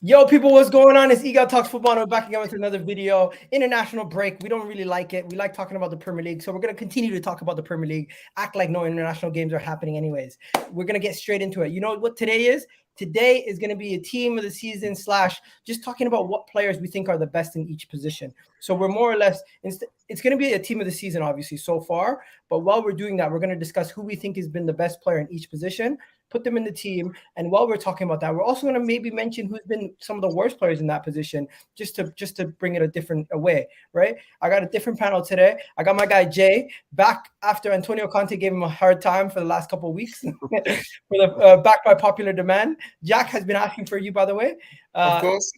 Yo, people, what's going on? It's Eagle Talks Football, and we're back again with another video. International break. We don't really like it. We like talking about the Premier League, so we're going to continue to talk about the Premier League, act like no international games are happening anyways. We're going to get straight into it. You know what today is? Today is going to be a team of the season / just talking about what players we think are the best in each position. So we're more or less, it's going to be a team of the season, obviously, so far. But while we're doing that, we're going to discuss who we think has been the best player in each position, put them in the team. And while we're talking about that, we're also going to maybe mention who's been some of the worst players in that position, just to bring it a different way, right? I got a different panel today. I got my guy Jay back after Antonio Conte gave him a hard time for the last couple of weeks, back by popular demand. Jack has been asking for you, by the way. Of course,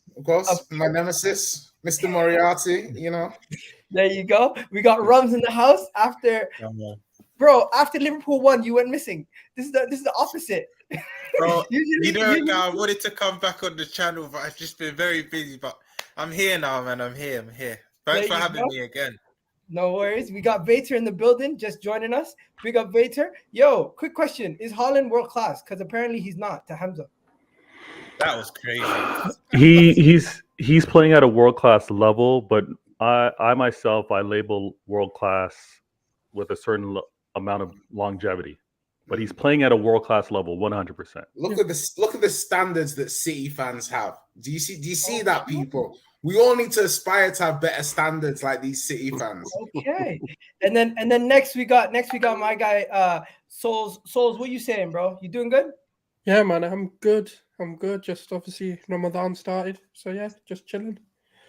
my nemesis, Mr. Moriarty. You know. There you go. We got Rums in the house after. Bro, after Liverpool won, you went missing. This is the opposite. Bro, I wanted to come back on the channel, but I've just been very busy. But I'm here now, man. I'm here. Thanks for having me again. No worries. We got Vater in the building, just joining us. Big up Vater. Yo, quick question. Is Haaland world class? Because apparently he's not, to Hamza. That was crazy. He's playing at a world class level, but I myself label world class with a certain amount of longevity. But he's playing at a world class level, 100%. Look at the standards that City fans have. Do you see that, people? We all need to aspire to have better standards like these City fans. Okay. And then next we got my guy Souls. Souls, what you saying, bro? You doing good? Yeah, man, I'm good. Just obviously Ramadan started. So yeah, just chilling.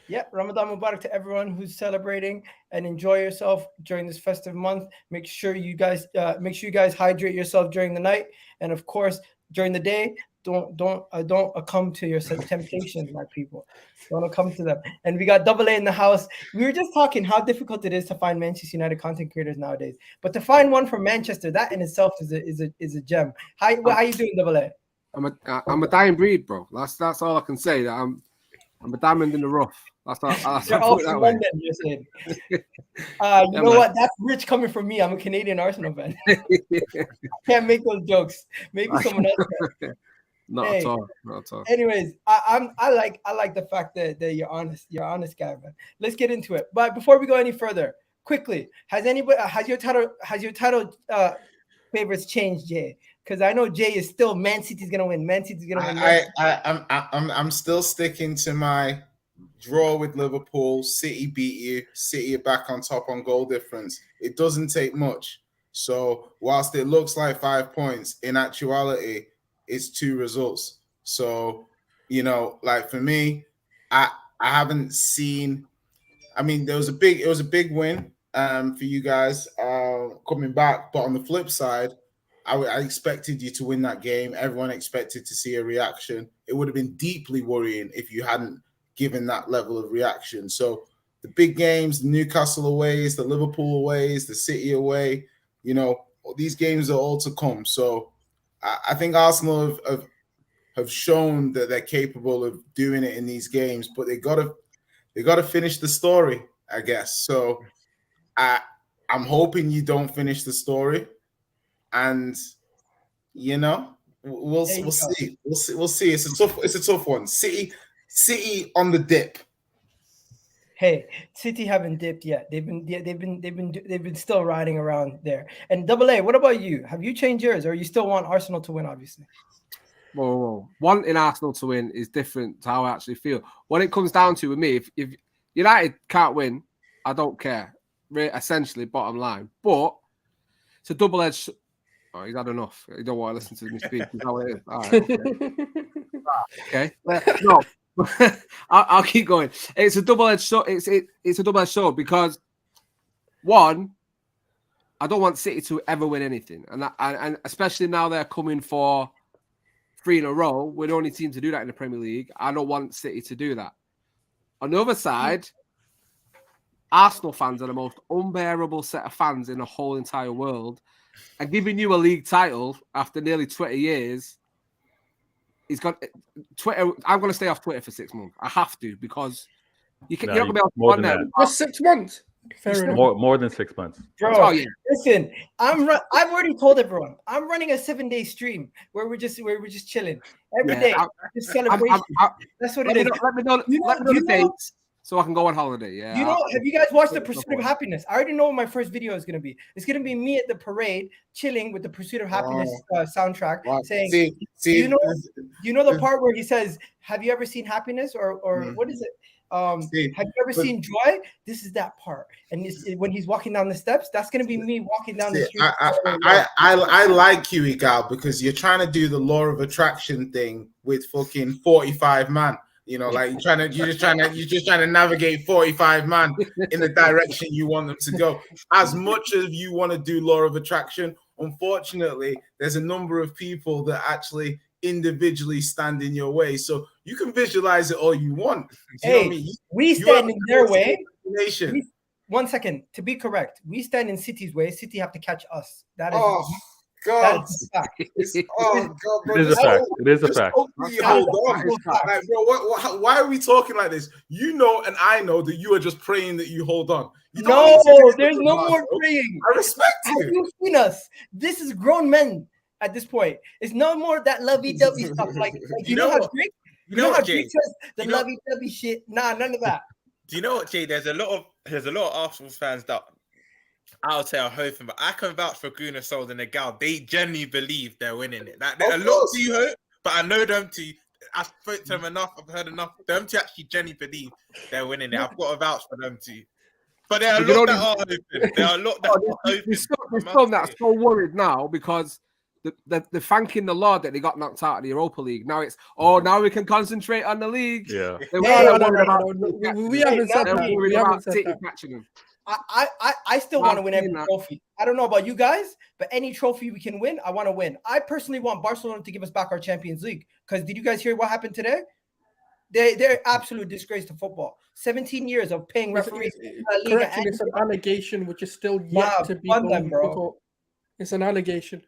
Yeah, Ramadan Mubarak to everyone who's celebrating, and enjoy yourself during this festive month. Make sure you guys hydrate yourself during the night, and of course during the day. Don't come to your temptations, my people. Don't come to them. And we got Double A in the house. We were just talking how difficult it is to find Manchester United content creators nowadays, but to find one from Manchester, that in itself is a gem. How you doing, Double A? I'm a dying breed, bro. That's all I can say. That I'm a diamond in the rough. You're all from London, you're saying. You know what? That's rich coming from me. I'm a Canadian Arsenal fan. Can't make those jokes. Maybe someone else can. Not at all. Anyways, I like the fact that you're honest. You're an honest guy, man. Let's get into it. But before we go any further, quickly, has your title favorites changed, Jay? Because I know Jay is still Man City's gonna win. Man City's gonna win. I'm still sticking to my draw with Liverpool. City beat you. City are back on top on goal difference. It doesn't take much. So whilst it looks like 5 points, in actuality, it's 2 results. So, you know, like for me, I haven't seen. I mean, it was a big win for you guys coming back. But on the flip side, I expected you to win that game. Everyone expected to see a reaction. It would have been deeply worrying if you hadn't given that level of reaction. So the big games, the Newcastle aways, the Liverpool aways, the City away, you know, these games are all to come. So I think Arsenal have shown that they're capable of doing it in these games, but they gotta finish the story, I guess. So I'm hoping you don't finish the story, and you know we'll see. It's a tough one. City on the dip. Hey, City haven't dipped yet. They've been still riding around there. And Double A, what about you? Have you changed yours, or you still want Arsenal to win? Obviously. Whoa. Wanting Arsenal to win is different to how I actually feel. What it comes down to with me, if United can't win, I don't care. Essentially, bottom line. But it's a double-edged. Oh, he's had enough. You don't want to listen to me speak. Is that what it is? All right. Okay. No. I'll keep going. It's a double-edged sword. It's a double-edged sword because one, I don't want City to ever win anything, and especially now they're coming for 3 in a row. We're the only team to do that in the Premier League. I don't want City to do that. On the other side, Arsenal fans are the most unbearable set of fans in the whole entire world, and giving you a league title after nearly 20 years. He's got Twitter. I'm going to stay off Twitter for 6 months. I have to because you're not going to be able to more than that. Just 6 months. Fair enough. More than 6 months. Bro, Oh, yeah. listen, I've already told everyone I'm running a 7-day stream where we're just chilling every day, just celebration. That's what it is. Let me know the dates so I can go on holiday. Yeah. Have you guys watched The Pursuit of Happiness? I already know what my first video is going to be. It's going to be me at the parade, chilling with the Pursuit of Happiness soundtrack, saying, you know the part where he says, "Have you ever seen happiness?" or what is it? Have you ever seen joy? This is that part, and when he's walking down the steps, that's gonna be me walking down the street. I like you, Igal, because you're trying to do the law of attraction thing with fucking 45 man. You know, like you're just trying to navigate 45 man in the direction you want them to go. As much as you want to do law of attraction, unfortunately, there's a number of people that actually individually stand in your way. So you can visualize it all you want. You know what I mean? We stand in their way. One second, to be correct, we stand in City's way. City have to catch us. That is. God. God, bro, it is a fact. It is a fact. Hold on. Like, bro, why are we talking like this? You know, and I know that you are just praying that you hold on. No, there's no more praying. I respect you. Have you seen us? This is grown men at this point. It's no more that lovey-dovey stuff. Like you know how Drake, Drake says the lovey-dovey shit. Nah, none of that. Do you know what, Jay? There's a lot of Arsenal fans that I'll say are hoping, but I can vouch for Gunnar Solskjaer and the gal. They genuinely believe they're winning it. Like, a lot to hope, but I know them to. I've spoken to them enough. I've heard enough. Them to actually genuinely believe they're winning it. I've got to vouch for them too. But there are a lot that are hoping. There are a lot that are hoping. There's some that are so worried now because they're thanking the Lord that they got knocked out of the Europa League. Now it's now we can concentrate on the league. Yeah. We haven't said that. Catching them. I still want to win every trophy. I don't know about you guys, but any trophy we can win, I want to win. I personally want Barcelona to give us back our Champions League. Because did you guys hear what happened today? They're absolute disgrace to football. 17 years of paying referees. Correction, it's an allegation which is still yet to be done, bro. It's an allegation.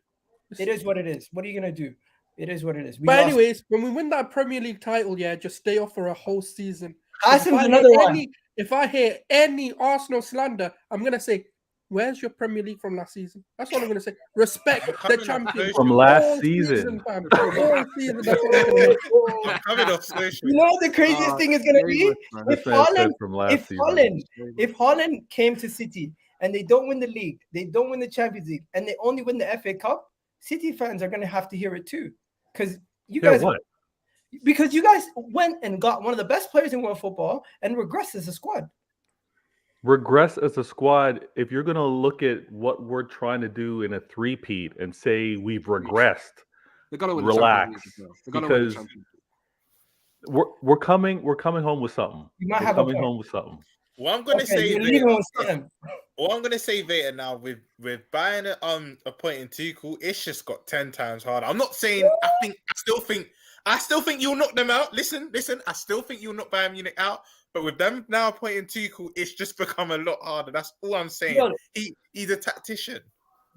It is what it is. What are you gonna do? It is what it is. But anyways, when we win that Premier League title, just stay off for a whole season. Asim's another one. If I hear any Arsenal slander, I'm gonna say, "Where's your Premier League from last season?" That's what I'm gonna say. Respect the champion from last season. All season. That's what I'm gonna say. You know what the craziest thing is gonna be? If Haaland came to City and they don't win the league, they don't win the Champions League, and they only win the FA Cup, City fans are gonna have to hear it too, because you guys went and got one of the best players in world football and regressed as a squad. Regress as a squad. If you're gonna look at what we're trying to do in a three-peat and say we've regressed, relax, because we're coming home with something. You might have coming home with something. Well, I'm gonna say Veta now with buying appointing Tuchel, it's just got 10 times harder. I'm not saying I still think you'll knock them out. Listen, I still think you'll knock Bayern Munich out. But with them now appointing Tuchel, it's just become a lot harder. That's all I'm saying. Yo, he's a tactician.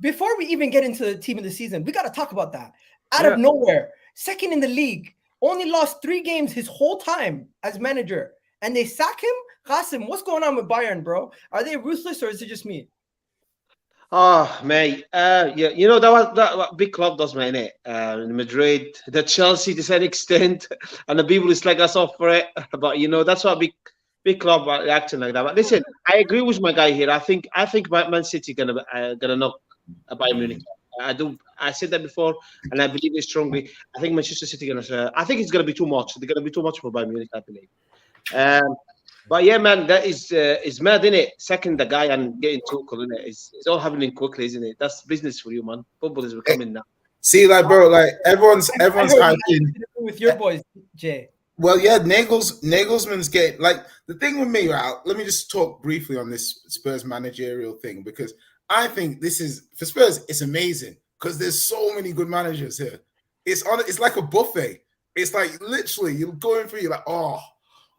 Before we even get into the team of the season, we got to talk about that. Out of nowhere, second in the league, only lost 3 games his whole time as manager, and they sack him. Qasim, what's going on with Bayern, bro? Are they ruthless or is it just me? Oh, mate. You know, that big club does, man, innit? In Madrid, the Chelsea to some extent, and the people is like us off for it. But, you know, that's what big club are acting like that. But listen, I agree with my guy here. I think Man City gonna knock Bayern Munich. I said that before, and I believe it strongly. I think Manchester City I think it's gonna be too much. They're gonna be too much for Bayern Munich, I believe. But yeah, man, that is mad, isn't it? Second the guy and getting Tuchel, isn't it? It's all happening quickly, isn't it? That's business for you, man. Football is becoming now. See, like, bro, like everyone's hyping with your boys, Jay. Well, yeah, Nagelsmann's getting, like, the thing with me, right? Let me just talk briefly on this Spurs managerial thing, because I think this is, for Spurs, it's amazing because there's so many good managers here. It's like a buffet. It's like literally you're going through, you're like, oh,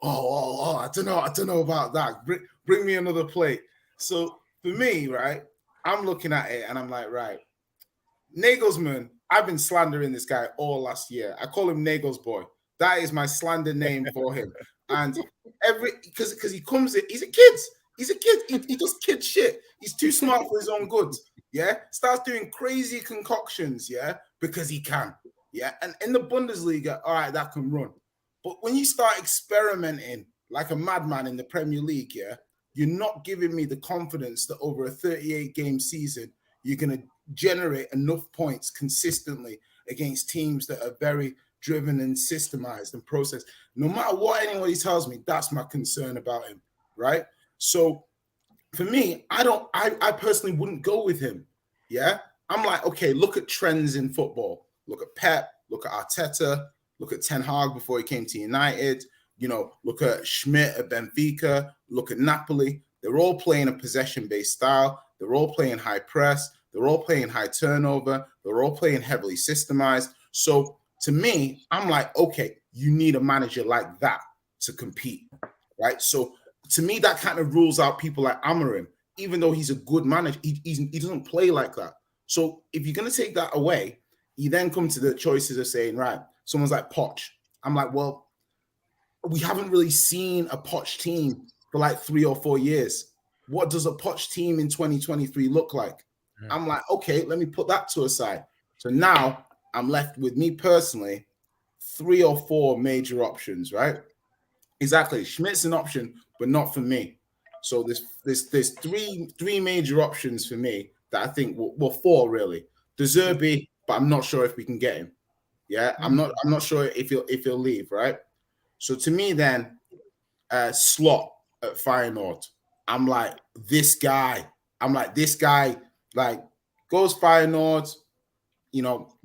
I don't know about that. Bring me another plate. So for me, right, I'm looking at it and I'm like, right, Nagelsmann, I've been slandering this guy all last year. I call him Nagels boy. That is my slander name for him. And because he comes in, he's a kid. He's a kid. He does kid shit. He's too smart for his own good. Yeah, starts doing crazy concoctions. Yeah, because he can. Yeah, and in the Bundesliga, all right, that can run. But when you start experimenting like a madman in the Premier League, yeah, you're not giving me the confidence that over a 38-game season, you're going to generate enough points consistently against teams that are very driven and systemized and processed. No matter what anybody tells me, that's my concern about him, right? So for me, I personally wouldn't go with him. Yeah. I'm like, okay, look at trends in football. Look at Pep, look at Arteta, look at Ten Hag before he came to United, look at Schmidt at Benfica, look at Napoli. They're all playing a possession-based style. They're all playing high press. They're all playing high turnover. They're all playing heavily systemized. So to me, I'm like, okay, you need a manager like that to compete, right? So to me, that kind of rules out people like Amorim, even though he's a good manager. He doesn't play like that. So if you're going to take that away, you then come to the choices of saying, right, someone's like Poch. I'm like, well, we haven't really seen a Poch team for like 3 or 4 years. What does a Poch team in 2023 look like? Yeah. I'm like, okay, let me put that to a side. So now I'm left with, me personally, 3 or 4 major options, right? Exactly. Schmidt's an option, but not for me. So there's three major options for me that I think, well, 4 really. De Zerbi, but I'm not sure if we can get him. Yeah, I'm not sure if he'll leave, right? So to me then, Slot at Feyenoord, I'm like, this guy, like, goes Feyenoord,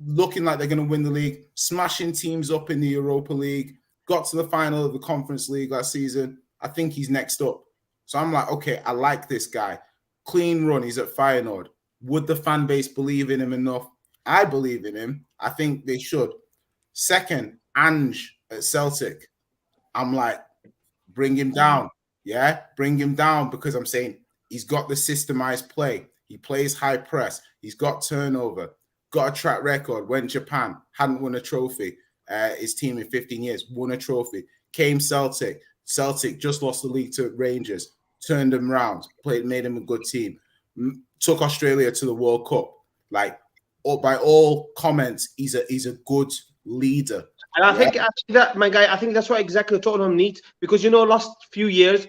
looking like they're going to win the league, smashing teams up in the Europa League, got to the final of the Conference League last season. I think he's next up. So I'm like, okay, I like this guy. Clean run, he's at Feyenoord. Would the fan base believe in him enough? I believe in him. I think they should. Second, Ange at Celtic. I'm like, bring him down. Yeah, bring him down, because I'm saying he's got the systemized play. He plays high press. He's got turnover. Got a track record. Went Japan, hadn't won a trophy. His team in 15 years, won a trophy. Came Celtic. Celtic just lost the league to Rangers. Turned them around. Made him a good team. Took Australia to the World Cup. Like, by all comments, he's a good leader. And I think actually that, my guy, I think that's what exactly Tottenham needs, because last few years,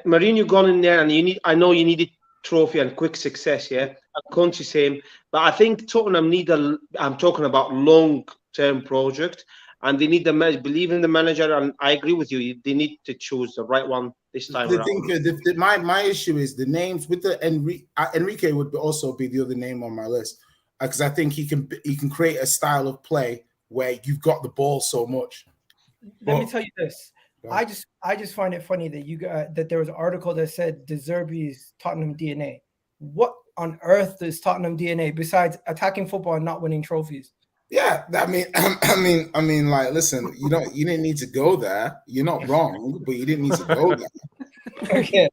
Mourinho gone in there, and I know you needed trophy and quick success, yeah. I can't same, but I think Tottenham need I'm talking about long-term project, and they need believe in the manager. And I agree with you. They need to choose the right one this time around. My issue is the names with the Enrique would also be the other name on my list, because I think he can create a style of play where you've got the ball so much. Let me tell you this. I just find it funny that that there was an article that said De Zerbi's Tottenham DNA. What on earth is Tottenham DNA besides attacking football and not winning trophies? Yeah, I mean, like, listen, you didn't need to go there. You're not wrong, but you didn't need to go there. Okay.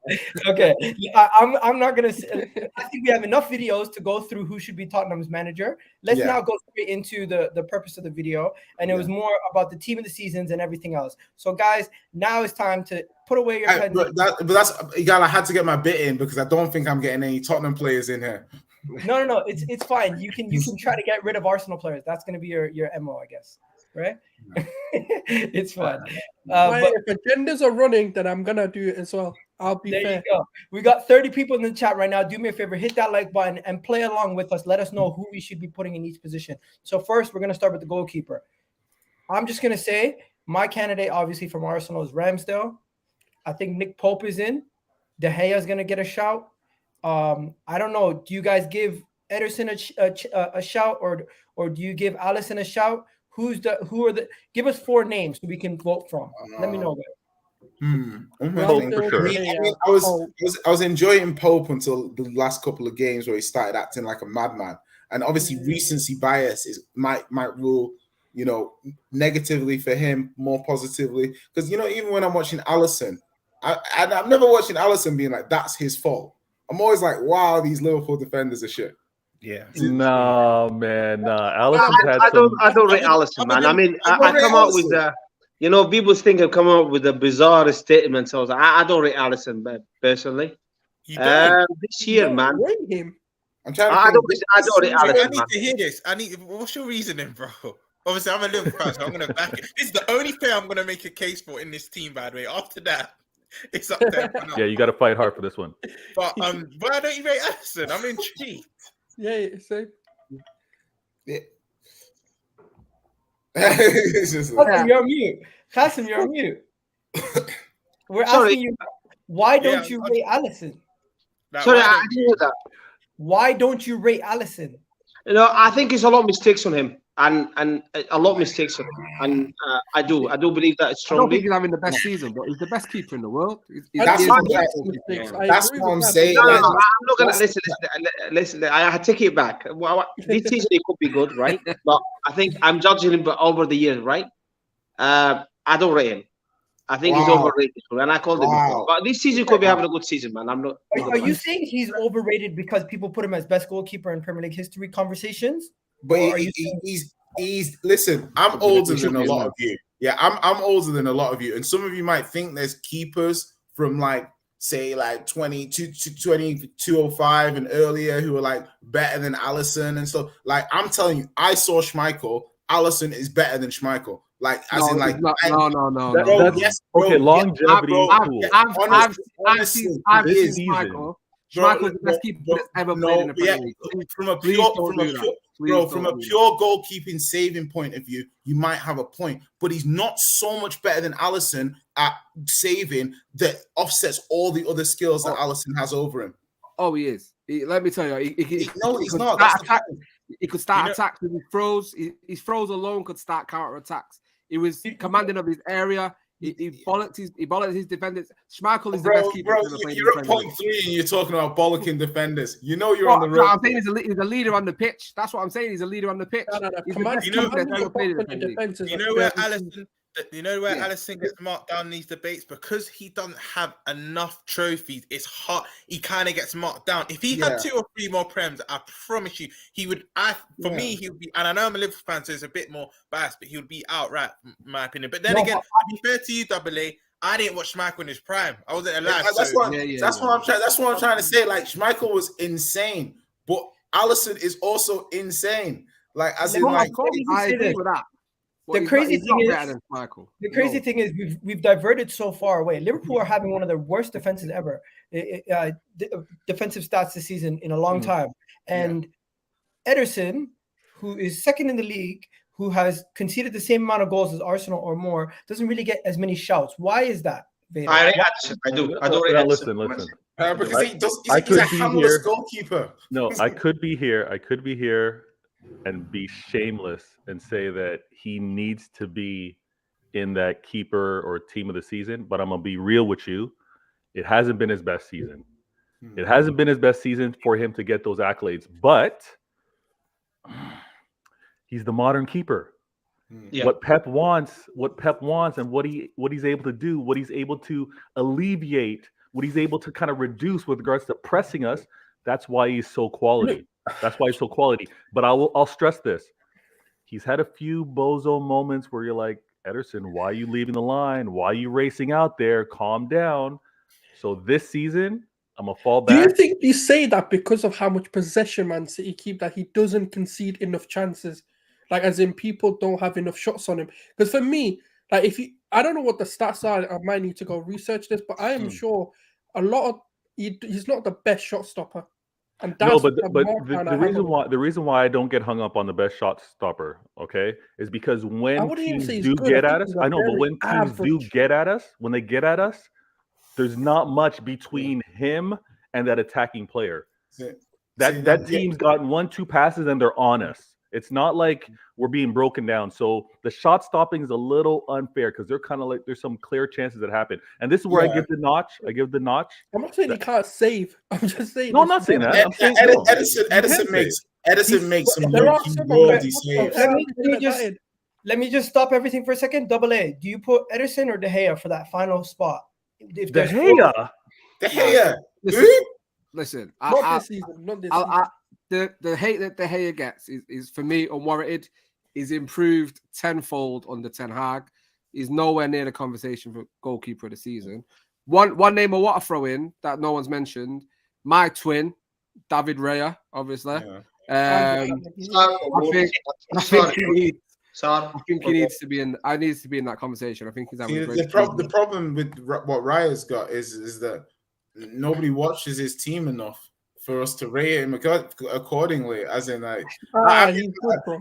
I'm not gonna. I think we have enough videos to go through who should be Tottenham's manager. Let's now go straight into the purpose of the video, and it was more about the team of the seasons and everything else. So, guys, now it's time to put away your pen. But that's, I had to get my bit in, because I don't think I'm getting any Tottenham players in here. No, it's fine. You can try to get rid of Arsenal players. That's going to be your MO, I guess. Right? It's fun. If agendas are running, then I'm gonna do it as well. I'll be fair. There you go. We got 30 people in the chat right now. Do me a favor, hit that like button and play along with us. Let us know who we should be putting in each position. So first, we're gonna start with the goalkeeper. I'm just gonna say my candidate, obviously from Arsenal, is Ramsdale. I think Nick Pope is in. De Gea is gonna get a shout. I don't know. Do you guys give Ederson a shout, or do you give Alisson a shout? Give us 4 names so we can vote from. Let me know, guys. I was enjoying Pope until the last couple of games where he started acting like a madman, and obviously recency bias might rule, negatively for him, more positively, because even when I'm watching Alisson, I'm never watching Alisson being like, that's his fault. I'm always like, wow, these Liverpool defenders are shit. Yeah. No, man. Alisson I don't rate Alisson, man. I mean, I come out with people think I've come out with the bizarre statements. I was like, I don't rate Alisson personally. You don't. This year, man. Rate him. I'm trying to I think. don't rate I Alisson, need man. to hear this. What's your reasoning, bro? Obviously, I'm a Liverpool fan, so I'm gonna back it. This is the only player I'm gonna make a case for in this team. By the way, after that, it's up there. Yeah, you got to fight hard for this one. But why don't you rate Alisson? I'm intrigued. Yeah, same. Yeah. It's just like, Qasim, you're on mute. Qasim, you're on mute. We're asking you, why don't you rate Alisson? Like, Sorry, why I don't- didn't hear that. Why don't you rate Alisson? You know, I think it's a lot of mistakes on him, and a lot of mistakes on him, and I do believe that I don't think strongly. he's having the best season, but he's the best keeper in the world. That's he is what the I'm best saying. goalkeeper. That's what I'm saying. No, Like, I'm not gonna listen. I take it back. This season it could be good, right? But I think I'm judging him over the years, right? I don't rate him. I think he's Wow. overrated, and I called him before. But this season could be having a good season, man. I'm not. Are you saying he's overrated because people put him as best goalkeeper in Premier League history conversations? But Or are you saying- he's listen, I'm older than a lot of you. Yeah, I'm older than a lot of you. And some of you might think there's keepers from like say like 205 and earlier who are like better than Alisson and stuff. Like I'm telling you, I saw Schmeichel. Alisson is better than Schmeichel. Like as in like no. bro, yes, bro, Okay, longevity is cool. I've honestly, seen this Schmeichel. Bro, Schmeichel's the best keeper that's ever played in the Premier League. from a Please pure, don't do that. from a pure goalkeeping saving point of view, you might have a point, but he's not so much better than Alisson at saving that offsets all the other skills that Alisson has over him. Oh, he is. Let me tell you, No, he's not. He could start attacks with his throws. His throws alone could start counter attacks. He was commanding of his area. He bollocked his defenders. Schmeichel is the best keeper. Bro, you're at 0.3 and you're talking about bollocking defenders. You know you're on the road. I'm saying he's a leader on the pitch. That's what I'm saying. He's a leader on the pitch. No. He's Command- the best keeper that's ever played in the the Premier League. defense is You a know where very- Alisson? You know where Alisson gets marked down in these debates because he doesn't have enough trophies. It's hard. He kind of gets marked down. If he had 2 or 3 more prems, I promise you, he would. Me, he would be. And I know I'm a Liverpool fan, so it's a bit more biased, but he would be outright, in my opinion. But then again, to be fair to you, Double A, I didn't watch Schmeichel in his prime. I wasn't alive. That's what I'm trying to say. Like Schmeichel was insane, but Alisson is also insane. Like as in, like I agree with that. The crazy thing is we've diverted so far away. Liverpool are having one of the worst defenses ever, defensive stats this season in a long time. And Ederson, who is second in the league, who has conceded the same amount of goals as Arsenal or more, doesn't really get as many shouts. Why is that, Vader? I rate Ederson. I do. I don't rate Ederson. Listen. Because he's a hammerless goalkeeper. No, I could be here and be shameless and say that he needs to be in that keeper or team of the season, but I'm gonna be real with you. It hasn't been his best season. It hasn't been his best season for him to get those accolades, but he's the modern keeper. Yeah. What Pep wants, and what he's able to do, what he's able to alleviate, what he's able to kind of reduce with regards to pressing us. That's why he's so quality. But I'll stress this. He's had a few bozo moments where you're like, Ederson, why are you leaving the line? Why are you racing out there? Calm down. So this season, I'm gonna fall back. Do you think you say that because of how much possession Man City keep, that he doesn't concede enough chances? Like, as in, people don't have enough shots on him? Because for me, like, I don't know what the stats are. I might need to go research this, but I am sure he's not the best shot stopper. And that's no, but the reason why I don't get hung up on the best shot stopper, okay, is because when teams do get at us, I know, but when teams do get at us, when they get at us, there's not much between him and that attacking player. That team's gotten 1-2 passes and they're on us. It's not like we're being broken down. So the shot stopping is a little unfair because they're kind of like there's some clear chances that happen. And this is where I give the notch. I'm not saying he can't save. I'm just saying. No, I'm not saying that. Edison makes some worldy saves. Let me just stop everything for a second. Double A. Do you put Ederson or De Gea for that final spot? De Gea. Listen, not this season. The hate that De Gea gets is for me unwarranted. He's improved tenfold under Ten Hag. He's nowhere near the conversation for goalkeeper of the season. One name I want to throw in that no one's mentioned My twin, David Raya, obviously. Yeah. I think he needs to be in. I needs to be in that conversation. I think he's having a great the problem with what Raya's got is that nobody watches his team enough for us to rate him accordingly. As in, like, he's good, bro.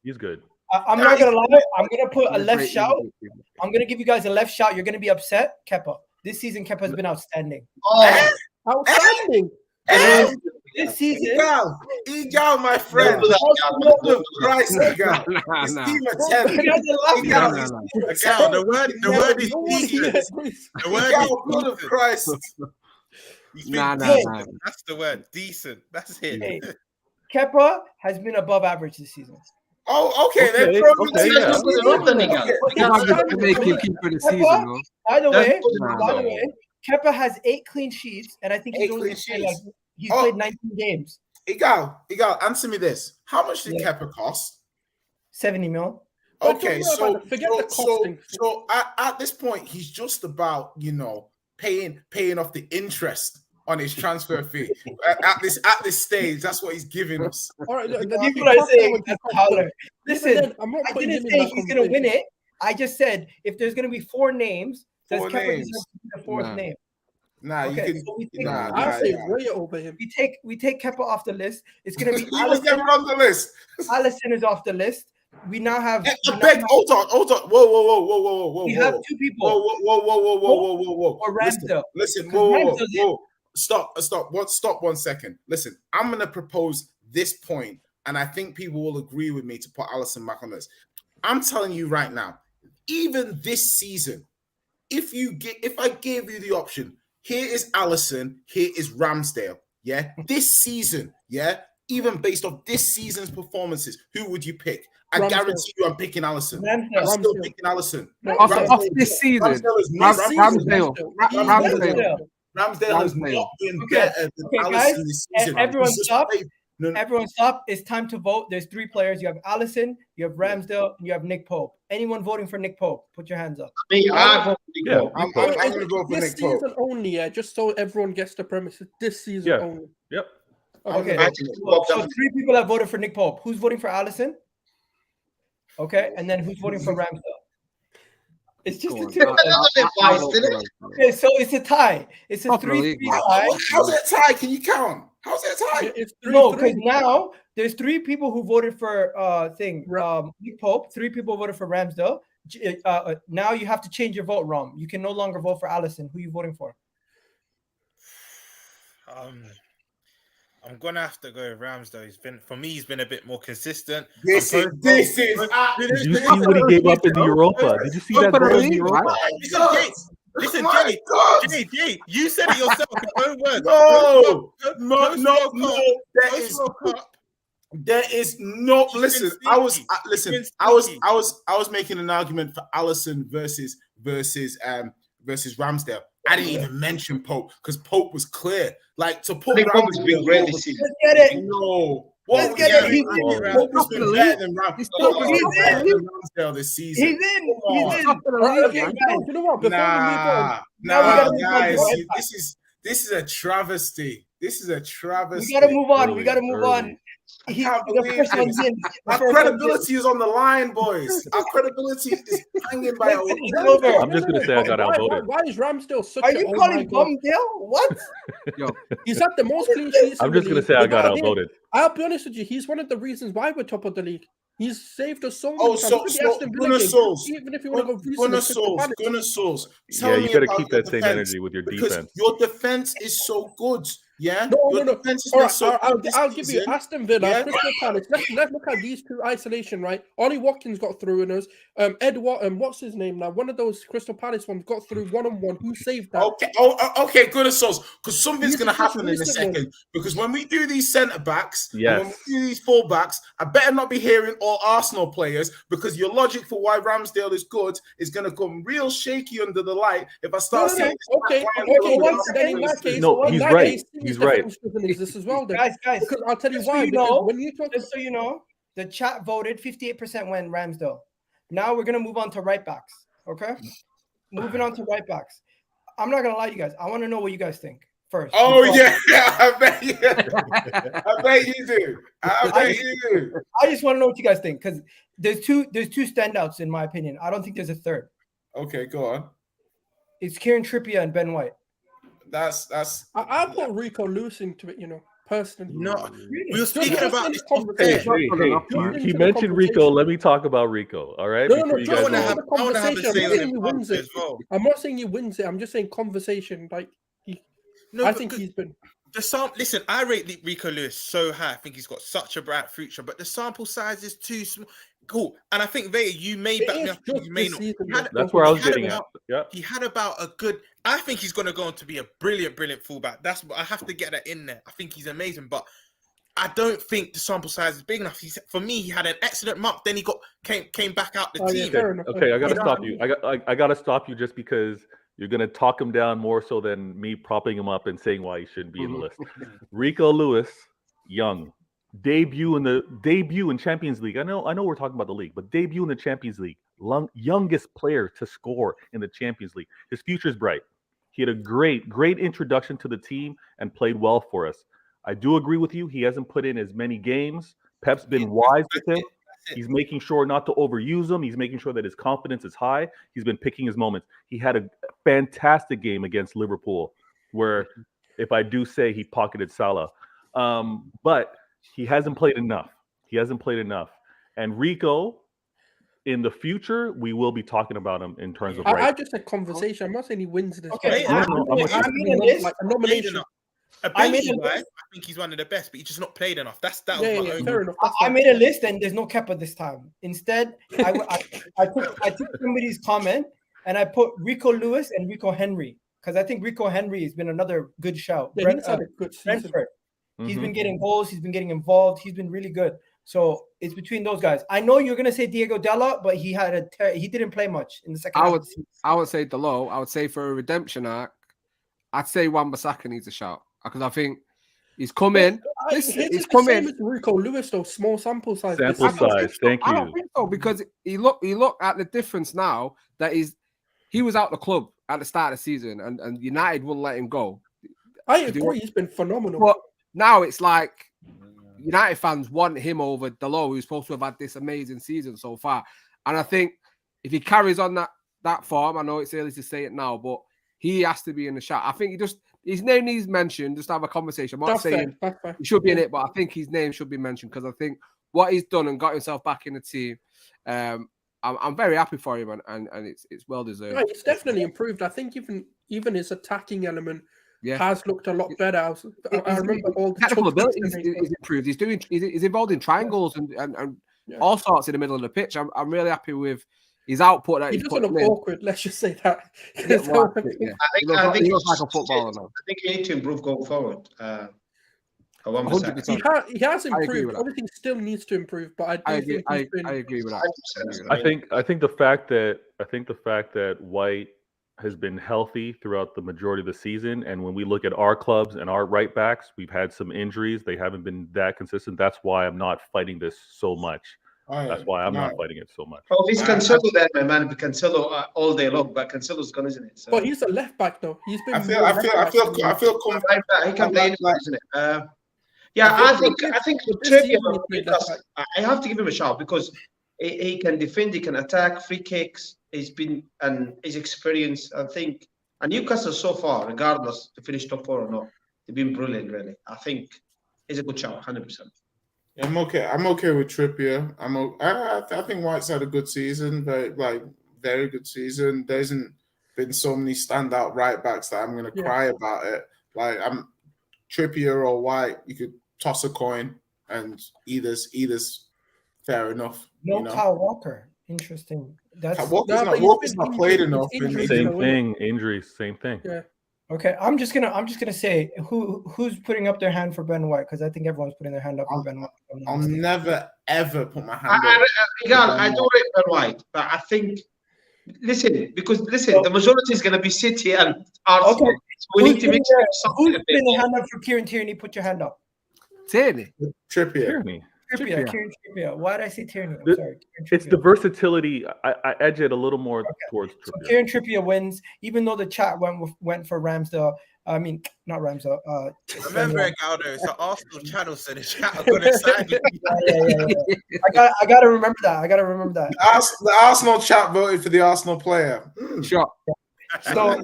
He's good. I'm not gonna lie. I'm gonna put a left shout. I'm gonna give you guys a left shout. You're gonna be upset, Kepa. This season, Kepa has been outstanding. Outstanding. This season, Egal, my friend. Christ, Egal. This team at 10. The word is decent. The word is blood of Christ. Nah. That's the word. Decent. That's it. Hey, Kepa has been above average this season. Oh, okay. By the way, Kepa has 8 clean sheets, and I think he's played 19 games. Egal, answer me this. How much did Kepa cost? 70 mil. Okay, so at this point, he's just about, paying off the interest on his transfer fee. at this stage, that's what he's giving us. All right, listen, I didn't say he's going to win it. I just said if there's going to be 4 names, does Kepa deserve to be the 4th name? Nah, okay, you can. So we take, way over him. We take Kepa off the list. It's going to be Alisson on the list. Alisson is off the list. We now have. Hold on. Whoa. We have 2 people. Whoa. Or Ramsdale. Listen. Whoa. Stop. Stop 1 second. Listen, I'm going to propose this point, and I think people will agree with me to put Alisson back on this. I'm telling you right now, even this season, if I gave you the option, here is Alisson, here is Ramsdale. Yeah, this season, even based off this season's performances, who would you pick? I guarantee you, I'm picking Alisson. I'm still picking Alisson. Off this season, Ramsdale has not been better than Alisson this season. Everyone stop. Everyone stop. It's time to vote. There's 3 players. You have Alisson, you have Ramsdale, and you have Nick Pope. Anyone voting for Nick Pope? Put your hands up. I'm going to go for Nick Pope. This season only, just so everyone gets the premise. This season only. Yep. Okay. So 3 people have voted for Nick Pope. Who's voting for Alisson? Okay, and then who's voting for Ramsdale? It's just a 2. Okay, so it's a tie. It's a 3-3 tie. How's it a tie? Can you count? How's it a tie? It's 3-3. No, because now there's 3 people who voted for Nick Pope. 3 people voted for Ramsdale. Now you have to change your vote, Rom. You can no longer vote for Alisson. Who are you voting for? I'm gonna have to go with Ramsdale. He's been a bit more consistent. This is. Did you see what he gave up in the Europa? Did you see that goal in the Europa? Listen, Jay, you said it yourself. There is no. Listen, I was making an argument for Alisson versus Ramsdale. I didn't even mention Pope because Pope was clear. Like to put Pope has been great this season. Let's get it. No. Let's get it. Pope has been better than Ramsdale this season. He's in. You know what? Guys, this is a travesty. This is a travesty. We gotta move on. Our credibility is on the line, boys. Our credibility is hanging by a I'm just gonna say I got outvoted. Why is Ramsdale such Are you calling Bumdale? What? Yo, he's at the most clean sheets. I'm just gonna say I got outvoted. I'll be honest with you, he's one of the reasons why we're top of the league. He's saved us so much. Oh, so Gunnar Souls. Even if you want to go Gunnar Souls. Yeah, you got to keep that same energy with your defense. Your defense is so good. Yeah. No. I'll give you Aston Villa, Crystal Palace. Let's look at these 2 isolation, right? Ollie Watkins got through in us. What's his name now? One of those Crystal Palace ones got through 1-on-1. Who saved that? Okay. Okay. Good souls. Because something's going to happen in a second. Because when we do these centre backs, and when we do these full backs, I better not be hearing all Arsenal players because your logic for why Ramsdale is good is going to come real shaky under the light if I start saying. Okay. In that case, he's right. He's right. This as well, then. Guys, because I'll tell you why. When you talk, just so you know, the chat voted 58% went Ramsdale. Now we're gonna move on to right backs. Okay, moving on to right backs. I'm not gonna lie to you guys. I want to know what you guys think. first. Oh yeah, I bet you. I bet you do. I bet you do. I just want to know what you guys think because there's two standouts in my opinion. I don't think there's a third. Okay, go on. It's Kieran Trippier and Ben White. That's. I put Rico Lewis into it, personally. No, Really? we were speaking Just about in this. conversation. He mentioned Rico. Let me talk about Rico. All right. No, Before you just guys I go. want to have a say on he him wins it. as well. I'm not saying he wins it. I'm just saying conversation. Like, No, I but think he's been. listen, I rate Rico Lewis so high. I think he's got such a bright future, but the sample size is too small. Cool. And I think Vega, you may back me up, you may not. That's where I was getting at. Yeah. He had about a good. I think he's going to go on to be a brilliant fullback. That's what I have to get that in there. I think he's amazing, but I don't think the sample size is big enough. For me, he had an excellent month. Then he came back out the team. Okay, I gotta stop you. I gotta stop you just because you're gonna talk him down more so than me propping him up and saying why he shouldn't be in the list. Rico Lewis, young, debut in Champions League. I know we're talking about the league, but debut in the Champions League. Youngest player to score in the Champions League. His future's bright. He had a great introduction to the team and played well for us. I do agree with you. He hasn't put in as many games. Pep's been wise with him. He's making sure not to overuse him. He's making sure that his confidence is high. He's been picking his moments. He had a fantastic game against Liverpool where, if I do say, he pocketed Salah. But he hasn't played enough. And Rico, in the future, we will be talking about him in terms of I just said conversation. I'm not saying he wins this. Okay, I mean, like a nomination. I think he's one of the best, but he's just not played enough. Fair enough. I made a list and there's no Kepa this time. Instead, I took somebody's comment and I put Rico Lewis and Rico Henry because I think Rico Henry has been another good shout. Yeah, he's had a good season. Brentford. He's been getting goals. He's been getting involved. He's been really good. So it's between those guys. I know you're gonna say Diego Della, but he didn't play much in the second. I would say Delo. I would say for a redemption arc, I'd say Wan-Bissaka needs a shout because I think he's come in. He's come in. Same as Rico Lewis, though, small sample size. Thank I don't you. think so because he look at the difference now that he was out the club at the start of the season and United wouldn't let him go. I agree. He's been phenomenal. But now it's like United fans want him over Delo, who's supposed to have had this amazing season so far. And I think if he carries on that form, I know it's early to say it now, but he has to be in the shot. I think his name needs mentioned. Just have a conversation. I'm not saying he should be in it, but I think his name should be mentioned because I think what he's done and got himself back in the team. I'm very happy for him, and it's well deserved. Right, it's definitely improved. I think even his attacking element has looked a lot better. I remember all the technical ability is improved. He's involved in triangles and all sorts in the middle of the pitch. I'm really happy with his output. That he doesn't look awkward. Let's just say that. I think he looks like a footballer now. I think he needs to improve going forward. He has improved. Everything still needs to improve, but I agree with that. I think the fact that White has been healthy throughout the majority of the season, and when we look at our clubs and our right backs, we've had some injuries. They haven't been that consistent. That's why I'm not fighting this so much. That's why I'm not fighting it so much. Oh, he's Cancelo there, my man. Cancelo all day long, but Cancelo's gone, isn't it? So. But he's a left back, though. He's been. I feel confident. He can play anywhere, isn't it? I think I have to give him a shout because he can defend, he can attack, free kicks. He's been and his experience. I think, and Newcastle so far, regardless to finish top 4 or not, they've been brilliant. Really, I think he's a good shout, 100%. I'm okay. I'm okay with Trippier. I think White's had a good season, very good season. There hasn't been so many standout right backs that I'm going to cry about it. I'm Trippier or White. You could toss a coin, and either's fair enough. Kyle Walker. Interesting. Walker's not played enough. Same thing. Injuries. Same thing. Yeah. Okay, I'm just gonna say who's putting up their hand for Ben White because I think everyone's putting their hand up for Ben White. I'll never ever put my hand up. I do rate Ben White, but I think the majority is gonna be City and Arsenal. Okay. We need to make sure who's putting their hand up for Kieran Tierney? Put your hand up. Tierney. Trippier. Trippier. Kieran Trippier. Why did I say Tierney? I'm The- sorry. Kieran It's Trippier. the versatility. I edge it a little more towards So Trippier. Kieran Trippier wins, even though the chat went for Ramsdale. I mean, not Ramsdale. Remember, Galdo, it's the Arsenal channel, so the chat are going to sign you. I gotta remember that. The Arsenal chat voted for the Arsenal player. Sure. So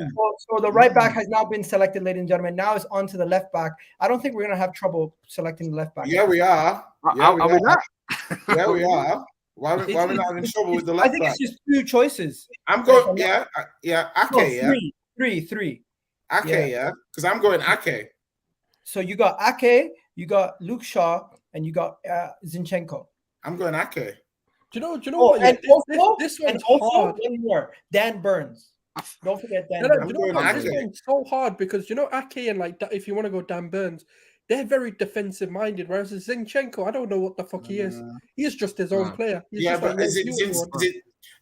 the right back has now been selected, ladies and gentlemen. Now it's on to the left back. I don't think we're gonna have trouble selecting the left back. Yeah, we are. Yeah, we are. Yeah, we are. Why are we not having trouble with the left I think back? it's just 2 choices. I'm going. Yeah. No, Ake. Yeah. Three. Ake. Yeah. Because I'm going Ake. So you got Ake, you got Luke Shaw, and you got Zinchenko. I'm going Ake. Do you know what? And This and one's also hard. one more. Dan Burns. Don't forget Dan No, Burns. you know what? Ake. This one's so hard because Ake and like if you want to go Dan Burns, they're very defensive minded. Whereas Zinchenko, I don't know what the fuck he is. He's just his own player. He's Yeah, just but like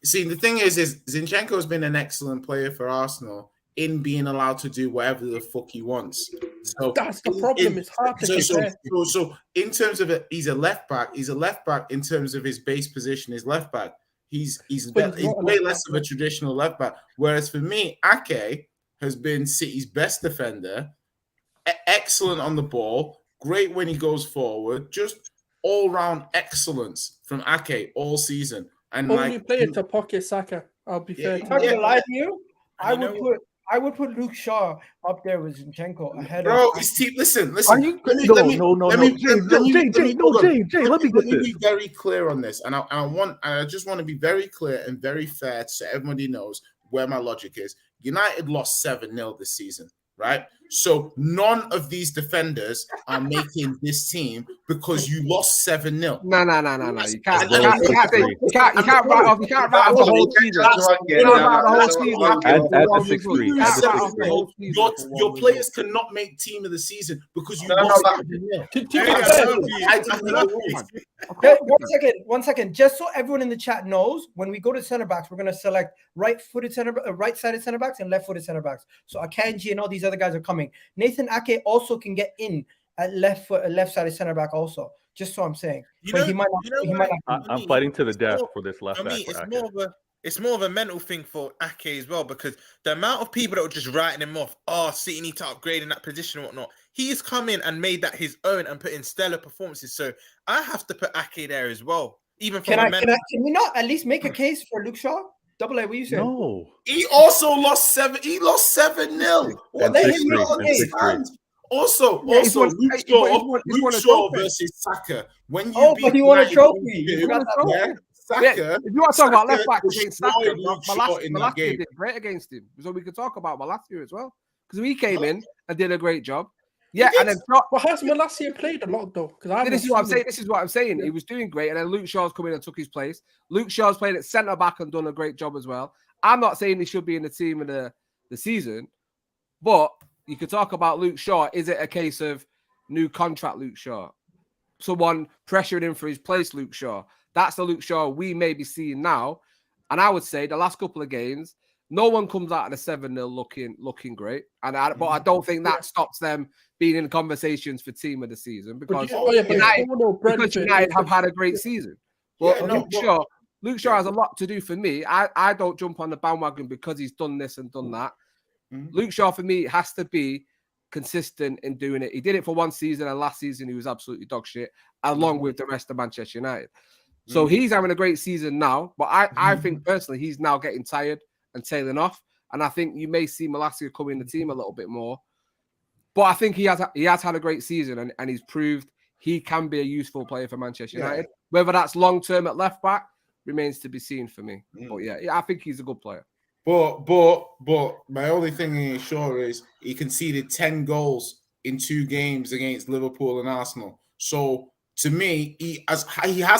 see, the thing is Zinchenko has been an excellent player for Arsenal in being allowed to do whatever the fuck he wants. So that's the problem. It's hard to compare. So in terms of it, he's a left back. He's a left back in terms of his base position is left back. He's way less of a traditional left back. Whereas for me, Ake has been City's best defender, excellent on the ball, great when he goes forward, just all-round excellence from Ake all season. And Only player to pocket Saka. I'll be fair. I'm not gonna lie to you. I would put Luke Shaw up there with Zinchenko ahead Bro, of. listen. Are you? No. Jay, let me get this. Be very clear on this, and I just want to be very clear and very fair so everybody knows where my logic is. United lost 7-0 this season, right? So none of these defenders are making this team because you lost 7-0. No. You can't write off the whole season. Your players cannot make team of the season because you lost 7-0. One second. Just so everyone in the chat knows, when we go to center backs, we're gonna select right-sided center backs and left-footed center backs. So Akanji and all these other guys are coming. Nathan Ake also can get in at left-sided center back also. Just so I'm saying, he might not. I'm fighting to the death for this left back. It's more of a mental thing for Ake as well, because the amount of people that were just writing him off, City need to upgrade in that position and whatnot. He's come in and made that his own and put in stellar performances. So I have to put Ake there as well. Even from Can we not at least make a case for Luke Shaw? Double A, what you saying? No. He also lost 7. He lost 7-0. Also, Luke Shaw versus Saka. When you but he won a trophy. Saka. If you want to talk about left back against Saka, in that game did great against him. So we could talk about Malacia as well, because he came in and did a great job. Yeah, and then but has Malacia played a lot though? Because this is what I'm saying. He was doing great, and then Luke Shaw's come in and took his place. Luke Shaw's played at centre back and done a great job as well. I'm not saying he should be in the team of the season, but you could talk about Luke Shaw. Is it a case of new contract Luke Shaw? Someone pressured him for his place, Luke Shaw. That's the Luke Shaw we may be seeing now. And I would say the last couple of games, no one comes out of the 7-0 looking great. But I don't think that stops them being in conversations for team of the season, because United have had a great season. But Luke Shaw has a lot to do for me. I don't jump on the bandwagon because he's done this and done that. Luke Shaw, for me, has to be consistent in doing it. He did it for one season, and last season he was absolutely dog shit, along with the rest of Manchester United. So he's having a great season now, but I think personally he's now getting tired and tailing off, and I think you may see Malacia come in the team a little bit more. But I think he has had a great season, and he's proved he can be a useful player for Manchester United. Whether that's long term at left back remains to be seen for me. But yeah, I think he's a good player. But my only thing in Shaw is he conceded 10 goals in 2 games against Liverpool and Arsenal. So to me, he has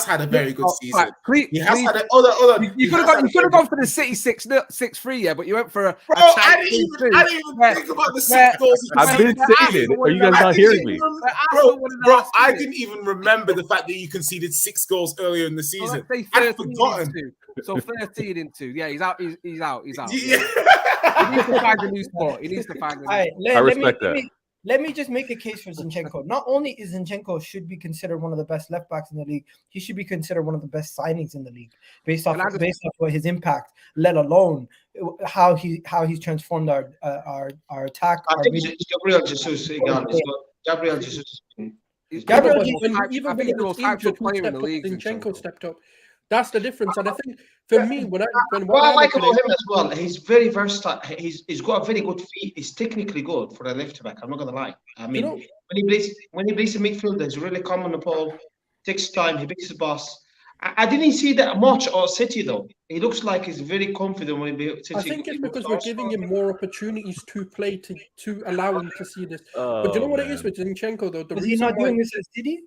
had a very good season. He has had You could have gone for the City 6-3, yeah, but you went for a. I didn't even think about the 6 goals. I've been saying it. Are you guys not hearing me? Bro, I didn't even remember the fact that you conceded 6 goals earlier in the season. I'd forgotten. So 13 in 2. Yeah, he's out. He's out. Yeah. He needs to find a new spot. I respect that. let me just make a case for Zinchenko. Not only is Zinchenko should be considered one of the best left backs in the league, he should be considered one of the best signings in the league based off what his impact, let alone how he's transformed our attack. I think Gabriel Jesus. Gabriel Jesus. Gabriel, even when he was injured, Zinchenko stepped up. That's the difference, and I think for me, what I like about him as well, he's very versatile. He's got a very good feet. He's technically good for a left back. I'm not gonna lie. I mean, when he plays in midfield, he's really calm on the ball. Takes time. He picks his boss. I didn't see that much of City though. He looks like he's very confident when he. I think it's because we're giving him more opportunities to play to allow him to see this. But you know what it is with Zinchenko though? Was he not doing this at City?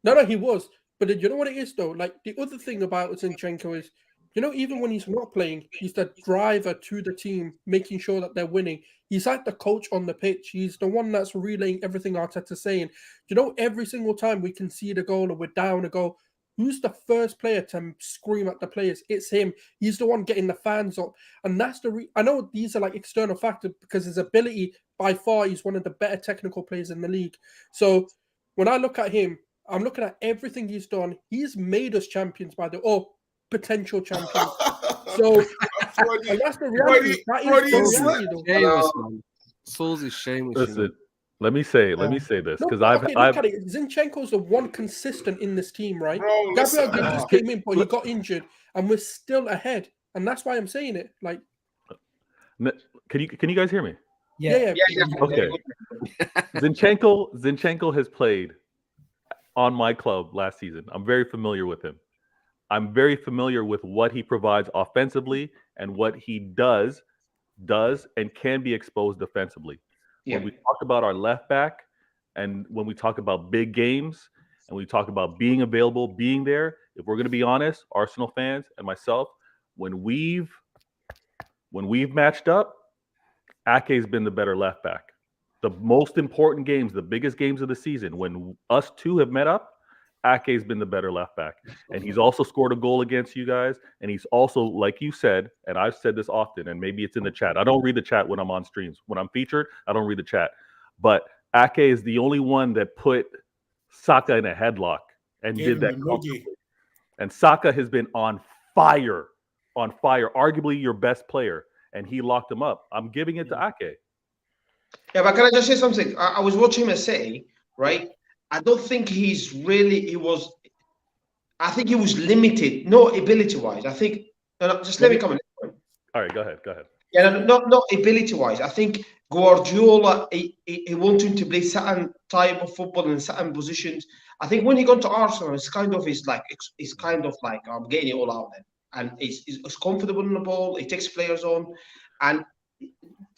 No, he was. But you know what it is, though? Like, the other thing about Zinchenko is, even when he's not playing, he's the driver to the team, making sure that they're winning. He's like the coach on the pitch. He's the one that's relaying everything Arteta's saying. Every single time we can see the goal or we're down a goal, who's the first player to scream at the players? It's him. He's the one getting the fans up. And that's I know these are like external factors because his ability, by far, he's one of the better technical players in the league. So when I look at him, I'm looking at everything he's done. He's made us champions potential champions. So and that's the reality. That is the reality, though. Souls is shameless. Listen, let me say this because look at it. Zinchenko's the one consistent in this team, right? Bro, Gabriel just came in, but he got injured, and we're still ahead. And that's why I'm saying it. Like, can you guys hear me? Yeah. Okay. Zinchenko has played on my club last season. I'm very familiar with him. I'm very familiar with what he provides offensively and what he does and can be exposed defensively. Yeah. When we talk about our left back and when we talk about big games and we talk about being available, being there, if we're going to be honest, Arsenal fans and myself, when we've matched up, Ake's been the better left back. The most important games, the biggest games of the season, when us two have met up, Ake's been the better left back. And he's also scored a goal against you guys. And he's also, like you said, and I've said this often, and maybe it's in the chat. I don't read the chat when I'm on streams. When I'm featured, I don't read the chat. But Ake is the only one that put Saka in a headlock and did that comfortably. And Saka has been on fire, arguably your best player. And he locked him up. I'm giving it to Ake. Yeah, but can I just say something? I was watching him at City, right? I don't think I think he was limited, not ability-wise. I think, let me comment. All right, go ahead. Yeah, not ability-wise. I think Guardiola, he wanted him to play certain type of football in certain positions. I think when he got to Arsenal, it's kind of like I'm getting it all out there. And he's comfortable in the ball. He takes players on. And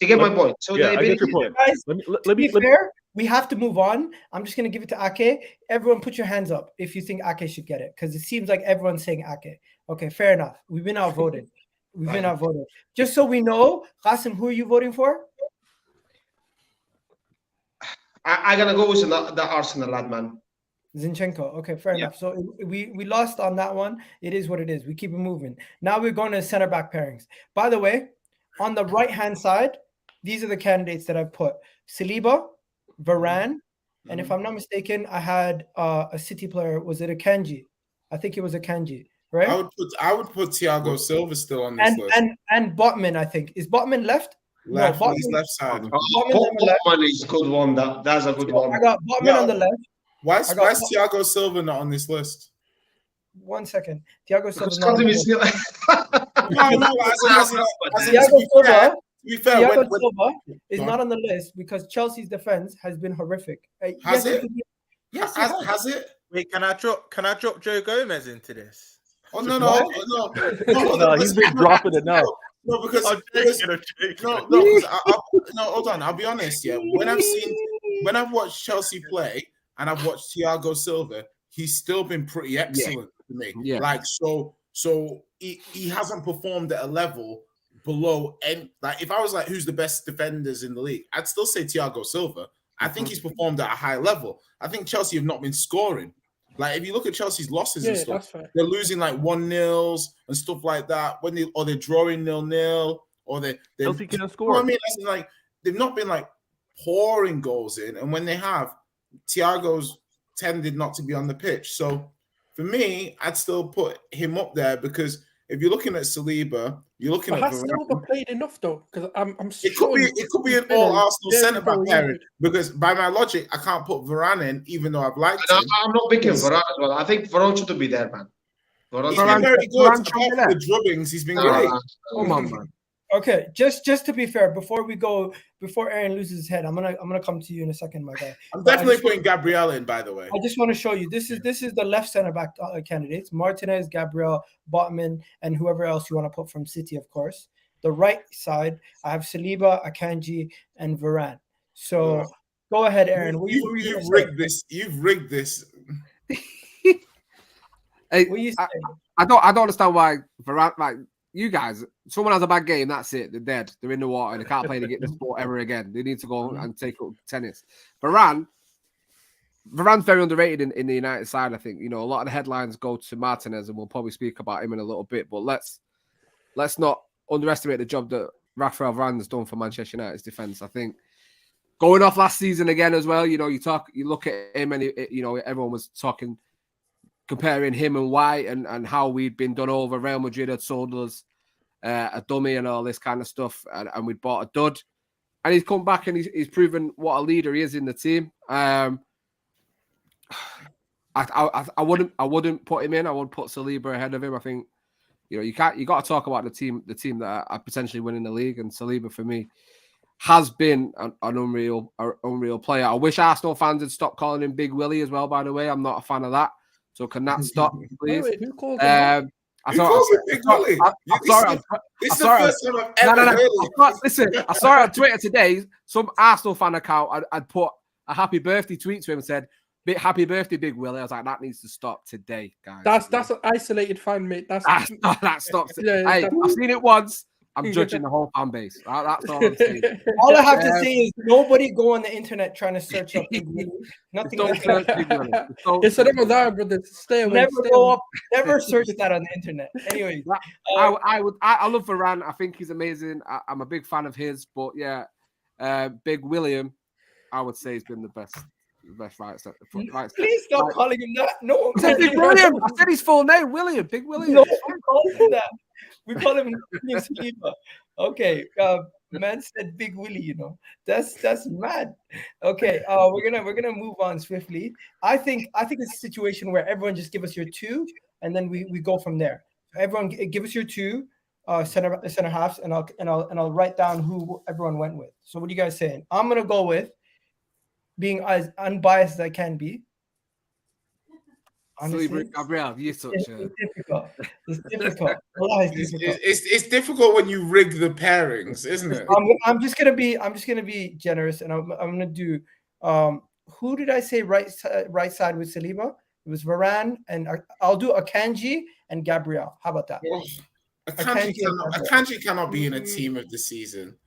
to get my point. So yeah, I get your point. Guys, let me be fair, we have to move on. I'm just going to give it to Ake. Everyone put your hands up if you think Ake should get it. Because it seems like everyone's saying Ake. Okay, fair enough. We've been outvoted. Just so we know, Qasim, who are you voting for? I'm going to go with the Arsenal lad, man. Zinchenko. Okay, fair enough. So we lost on that one. It is what it is. We keep it moving. Now we're going to center back pairings. By the way, on the right-hand side, these are the candidates that I've put. Saliba, Varane, and if I'm not mistaken, I had a City player. Was it Akanji? I think it was Akanji, right? I would put Thiago Silva still on this list. And Botman, I think. Is Botman left? Left, no, he's left side. Botman is a good one. That's a good one. I got Botman on the left. Why is Thiago Silva not on this list? 1 second. Thiago Silva. Thiago Silva is not on the list because Chelsea's defense has been horrific. Has it? Wait, can I drop Joe Gomez into this? Oh no, he's been dropping it now. No, because hold on. I'll be honest. Yeah, when I've watched Chelsea play and I've watched Thiago Silva, he's still been pretty excellent to me. Yeah. Like so he hasn't performed at a level below. And like if I was like, who's the best defenders in the league, I'd still say Thiago Silva. I think he's performed at a high level. I think Chelsea have not been scoring. Like if you look at Chelsea's losses and stuff, they're losing like 1-0 and stuff like that. They're drawing 0-0 or they're Chelsea can't score. You know what I mean, that's like they've not been like pouring goals in, and when they have, Thiago's tended not to be on the pitch. So for me, I'd still put him up there because if you're looking at Saliba, you're looking But at has Varane. Saliba played enough though? Because I'm It could be an all Arsenal centre back pairing because by my logic, I can't put Varane in, even though I've liked him. I'm not picking Varane as well. I think Varane should be there, man. He's been very good. Apart from the drubbings, he's been great. Come on, man. Okay, just to be fair, before Aaron loses his head, I'm gonna come to you in a second, my guy. I'm definitely putting Gabriel in, by the way. I just want to show you this is the left center back candidates: Martinez, Gabriel, Botman, and whoever else you want to put from City, of course. The right side, I have Saliba, Akanji, and Varane. So go ahead, Aaron. You've rigged this. You've rigged this. Hey, what you saying? I don't understand why Varane, like you guys, someone has a bad game, that's it. They're dead. They're in the water. They can't play the sport ever again. They need to go and take up tennis. Varane's very underrated in the United side, I think. You know, a lot of the headlines go to Martinez, and we'll probably speak about him in a little bit. But let's not underestimate the job that Raphaël Varane's done for Manchester United's defense. I think going off last season again as well. You know, you look at him, and everyone was talking. Comparing him and White and how we'd been done over. Real Madrid had sold us a dummy and all this kind of stuff, and we'd bought a dud. And he's come back and he's proven what a leader he is in the team. I wouldn't put him in. I would put Saliba ahead of him. I think you got to talk about the team that are potentially winning the league, and Saliba for me has been an unreal player. I wish Arsenal fans had stopped calling him Big Willie as well. By the way, I'm not a fan of that. So can that stop, please? Wait, who called him? Big Willie? This is the first time I've ever heard it. Listen, I saw it on Twitter today. Some Arsenal fan account had put a happy birthday tweet to him and said, "Happy birthday, Big Willie." I was like, that needs to stop today, guys. That's an isolated fan, mate. That stops. Yeah, hey, I've seen it once. I'm judging the whole fan base. That's all I'm saying. All I have to say is nobody go on the internet trying to search up Big Willie. Nothing. It's an Ramadan, brother. Stay away. Never search that on the internet. Anyways, I love Varane. I think he's amazing. I'm a big fan of his. But yeah, Big William, I would say, has been the best right step. Please stop calling him that. No, I said Big William. I said his full name, William. Big William. No one calls him that. We call him Saliba. Okay, man said Big Willie. You know, that's mad. Okay, we're gonna move on swiftly. I think it's a situation where everyone just give us your two, and then we go from there. Everyone give us your two center halves, and I'll write down who everyone went with. So what are you guys saying? I'm gonna go with being as unbiased as I can be. Honestly, Gabriel, it's difficult. It's difficult. It's difficult when you rig the pairings, isn't it? I'm just gonna be generous, and I'm gonna do. Who did I say right side with Saliba? It was Varane, and I'll do Akanji and Gabriel. How about that? Akanji cannot be in a team of the season.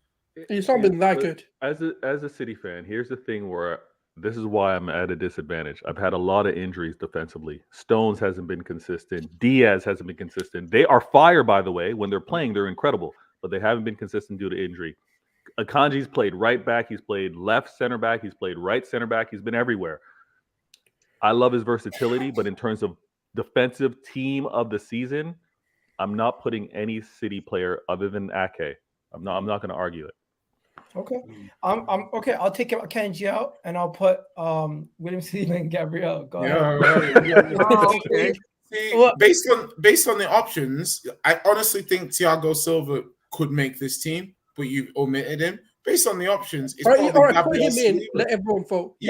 He's not been that good. As a City fan, here's the thing where. This is why I'm at a disadvantage. I've had a lot of injuries defensively. Stones hasn't been consistent. Diaz hasn't been consistent. They are fire, by the way. When they're playing, they're incredible. But they haven't been consistent due to injury. Akanji's played right back. He's played left center back. He's played right center back. He's been everywhere. I love his versatility, but in terms of defensive team of the season, I'm not putting any City player other than Ake. I'm not going to argue it. Okay, I'm okay. I'll take Akanji out, and I'll put William Saliba and Gabriel. Go ahead. See, based on the options, I honestly think Thiago Silva could make this team, but you omitted him. Based on the options, it's probably Gabriel put him in. Let everyone vote. I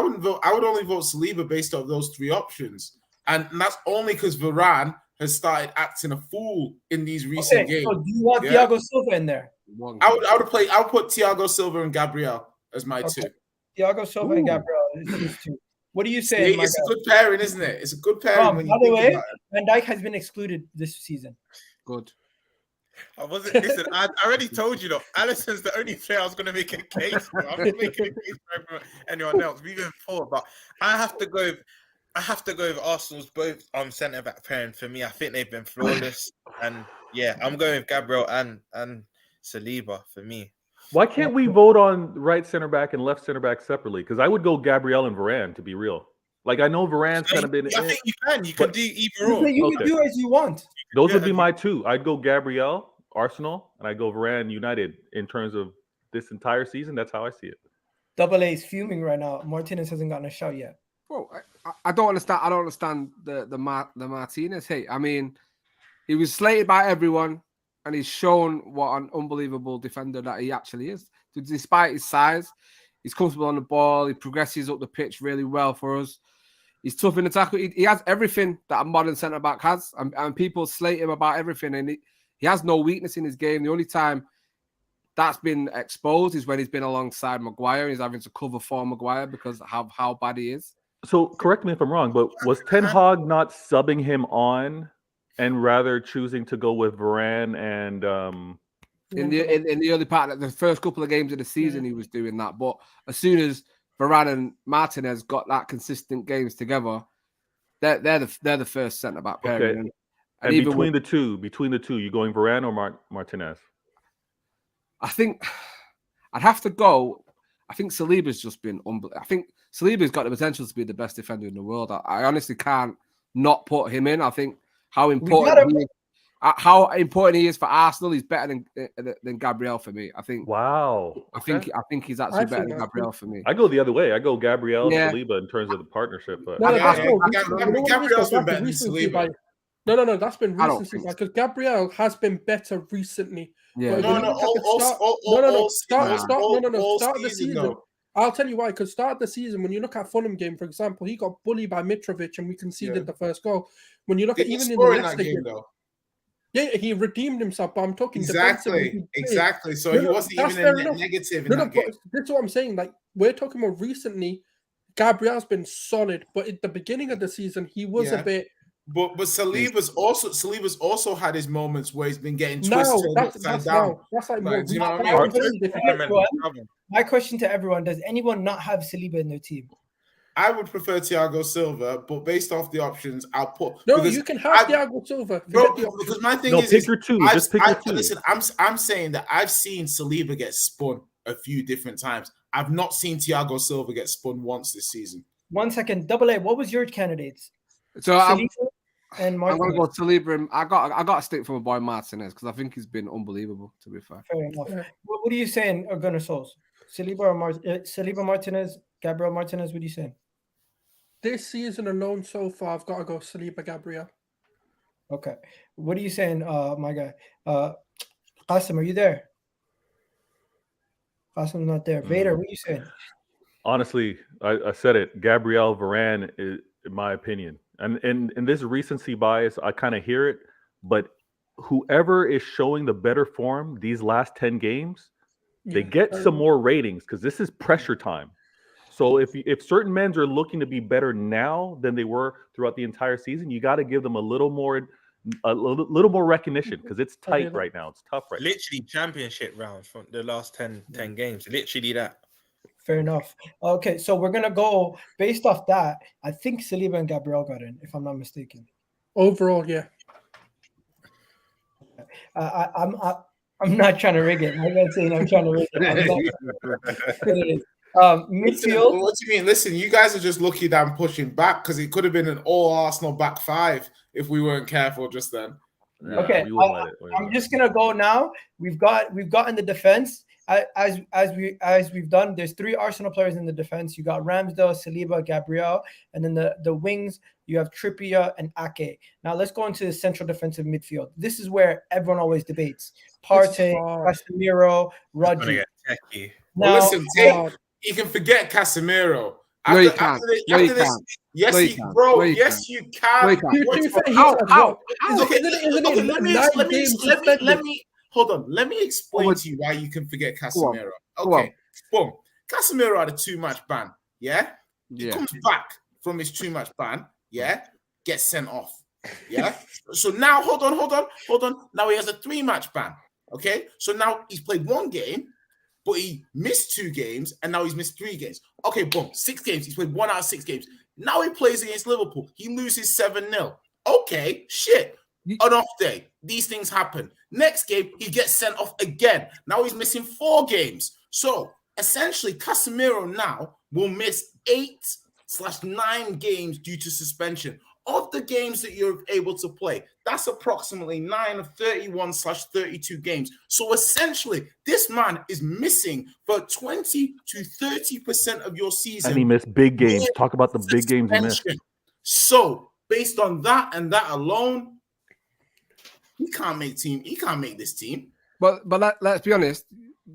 wouldn't vote. I would only vote Saliba based on those three options, and that's only because Varane has started acting a fool in these recent games. So do you want Thiago Silva in there? I would put Thiago Silva and Gabriel as my two. Thiago Silva and Gabriel is two. What are you saying? It's a good pairing, isn't it? It's a good pairing. By the way, Van Dijk has been excluded this season. Good. Listen, I already told you, though. Alisson's the only player I was going to make a case for. I'm not making a case for anyone else. We've been forward, but I have to go with Arsenal's both centre back pairing. For me, I think they've been flawless, and yeah, I'm going with Gabriel and Saliba for me. Why can't we vote on right center back and left center back separately? Because I would go Gabriel and Varane, to be real. Like, I know Varane's kind of been. I think you can. You can do either or. You can do as you want. Those would be my two. I'd go Gabriel, Arsenal, and I'd go Varane, United. In terms of this entire season, that's how I see it. Double A is fuming right now. Martinez hasn't gotten a shout yet. Well, I don't understand. I don't understand the Martinez hate. I mean, he was slated by everyone, and he's shown what an unbelievable defender that he actually is. Despite his size, he's comfortable on the ball. He progresses up the pitch really well for us. He's tough in the tackle. He has everything that a modern centre back has, and people slate him about everything. And he has no weakness in his game. The only time that's been exposed is when he's been alongside Maguire. He's having to cover for Maguire because of how bad he is. So correct me if I'm wrong, but was Ten Hag not subbing him on and rather choosing to go with Varane and in the early part of the first couple of games of the season, he was doing that. But as soon as Varane and Martinez got that consistent games together, they're the first centre back pairing. Okay. And between the two, you going Varane or Martinez? I think I'd have to go. I think Saliba's just been unbelievable. I think Saliba's got the potential to be the best defender in the world. I honestly can't not put him in. I think how important he is for Arsenal. He's better than Gabriel for me. I think. Wow. Okay. I think he's actually better than Gabriel for me. I go the other way. I go Gabriel and Saliba in terms of the partnership. But Gabriel's been better than Saliba. No, that's been recency because Gabriel has been better recently. Yeah. Start the season. I'll tell you why. Because start the season, when you look at Fulham game, for example, he got bullied by Mitrovic and we conceded the first goal. When you look at even in the Leicester game, yeah, he redeemed himself. But I'm talking exactly. So he wasn't even negative in that game. That's what I'm saying. Like we're talking about recently, Gabriel's been solid, but at the beginning of the season, he was a bit. But Saliba's also had his moments where he's been getting twisted upside down. That's like more. Do you know what I mean? My question to everyone: does anyone not have Saliba in their team? I would prefer Thiago Silva, but based off the options, I'll put. No, you can have Thiago Silva. Bro, because my thing is, pick your two. Just pick your two. Listen, I'm saying that I've seen Saliba get spun a few different times. I've not seen Thiago Silva get spun once this season. 1 second, Double A. What was your candidates? So Saliba and I'm going to go Saliba. And I got to stick for my boy Martinez because I think he's been unbelievable. To be fair. Fair enough. What are you saying, Gunnar Souls? Saliba or Saliba Martinez, Gabriel Martinez? What are you saying? This season alone so far, I've got to go Saliba Gabriel. Okay. What are you saying, my guy? Qasim, are you there? Qasim's not there. Vader, what are you saying? Honestly, I said it. Gabriel Varane is, in my opinion. And in this recency bias, I kind of hear it. But whoever is showing the better form these last 10 games, they get some more ratings because this is pressure time. So if certain men are looking to be better now than they were throughout the entire season, you got to give them a little more recognition because it's tight right now. It's tough right now. Literally championship rounds from the last 10 games. Literally that. Fair enough. Okay, so we're gonna go based off that. I think Saliba and Gabriel got in, if I'm not mistaken. Overall, yeah. I'm not trying to rig it. I'm not saying I'm trying to rig it. Midfield. What do you mean? Listen, you guys are just lucky that I'm pushing back because it could have been an all Arsenal back five if we weren't careful just then. Yeah, okay, I'm just gonna go now. We've got in the defense as we've done. There's 3 Arsenal players in the defense. You got Ramsdale, Saliba, Gabriel, and then the wings you have Trippier and Ake. Now let's go into the central defensive midfield. This is where everyone always debates: Partey, Casimiro, Rodri. Now, listen, you can forget Casimiro. No, you can't. Yes, you can. Let me explain to you why you can forget Casemiro. Okay, boom. Casemiro had a 2-match ban. Yeah, he comes back from his 2-match ban. Yeah, gets sent off. Yeah. So now, hold on. Now he has a 3-match ban. Okay, so now he's played 1 game. But he missed 2 games, and now he's missed 3 games. Okay, boom, 6 games. He's played 1 out of 6 games. Now he plays against Liverpool. He loses 7-0. Okay, shit. an off day. These things happen. Next game, he gets sent off again. Now he's missing 4 games. So essentially, Casimiro now will miss 8/9 games due to suspension. Of the games that you're able to play, that's approximately 9 of 31/32 games. So essentially, this man is missing for 20 to 30% of your season. And he missed big games. Talk about the big games he missed. So based on that and that alone, he can't make this team. But let's be honest.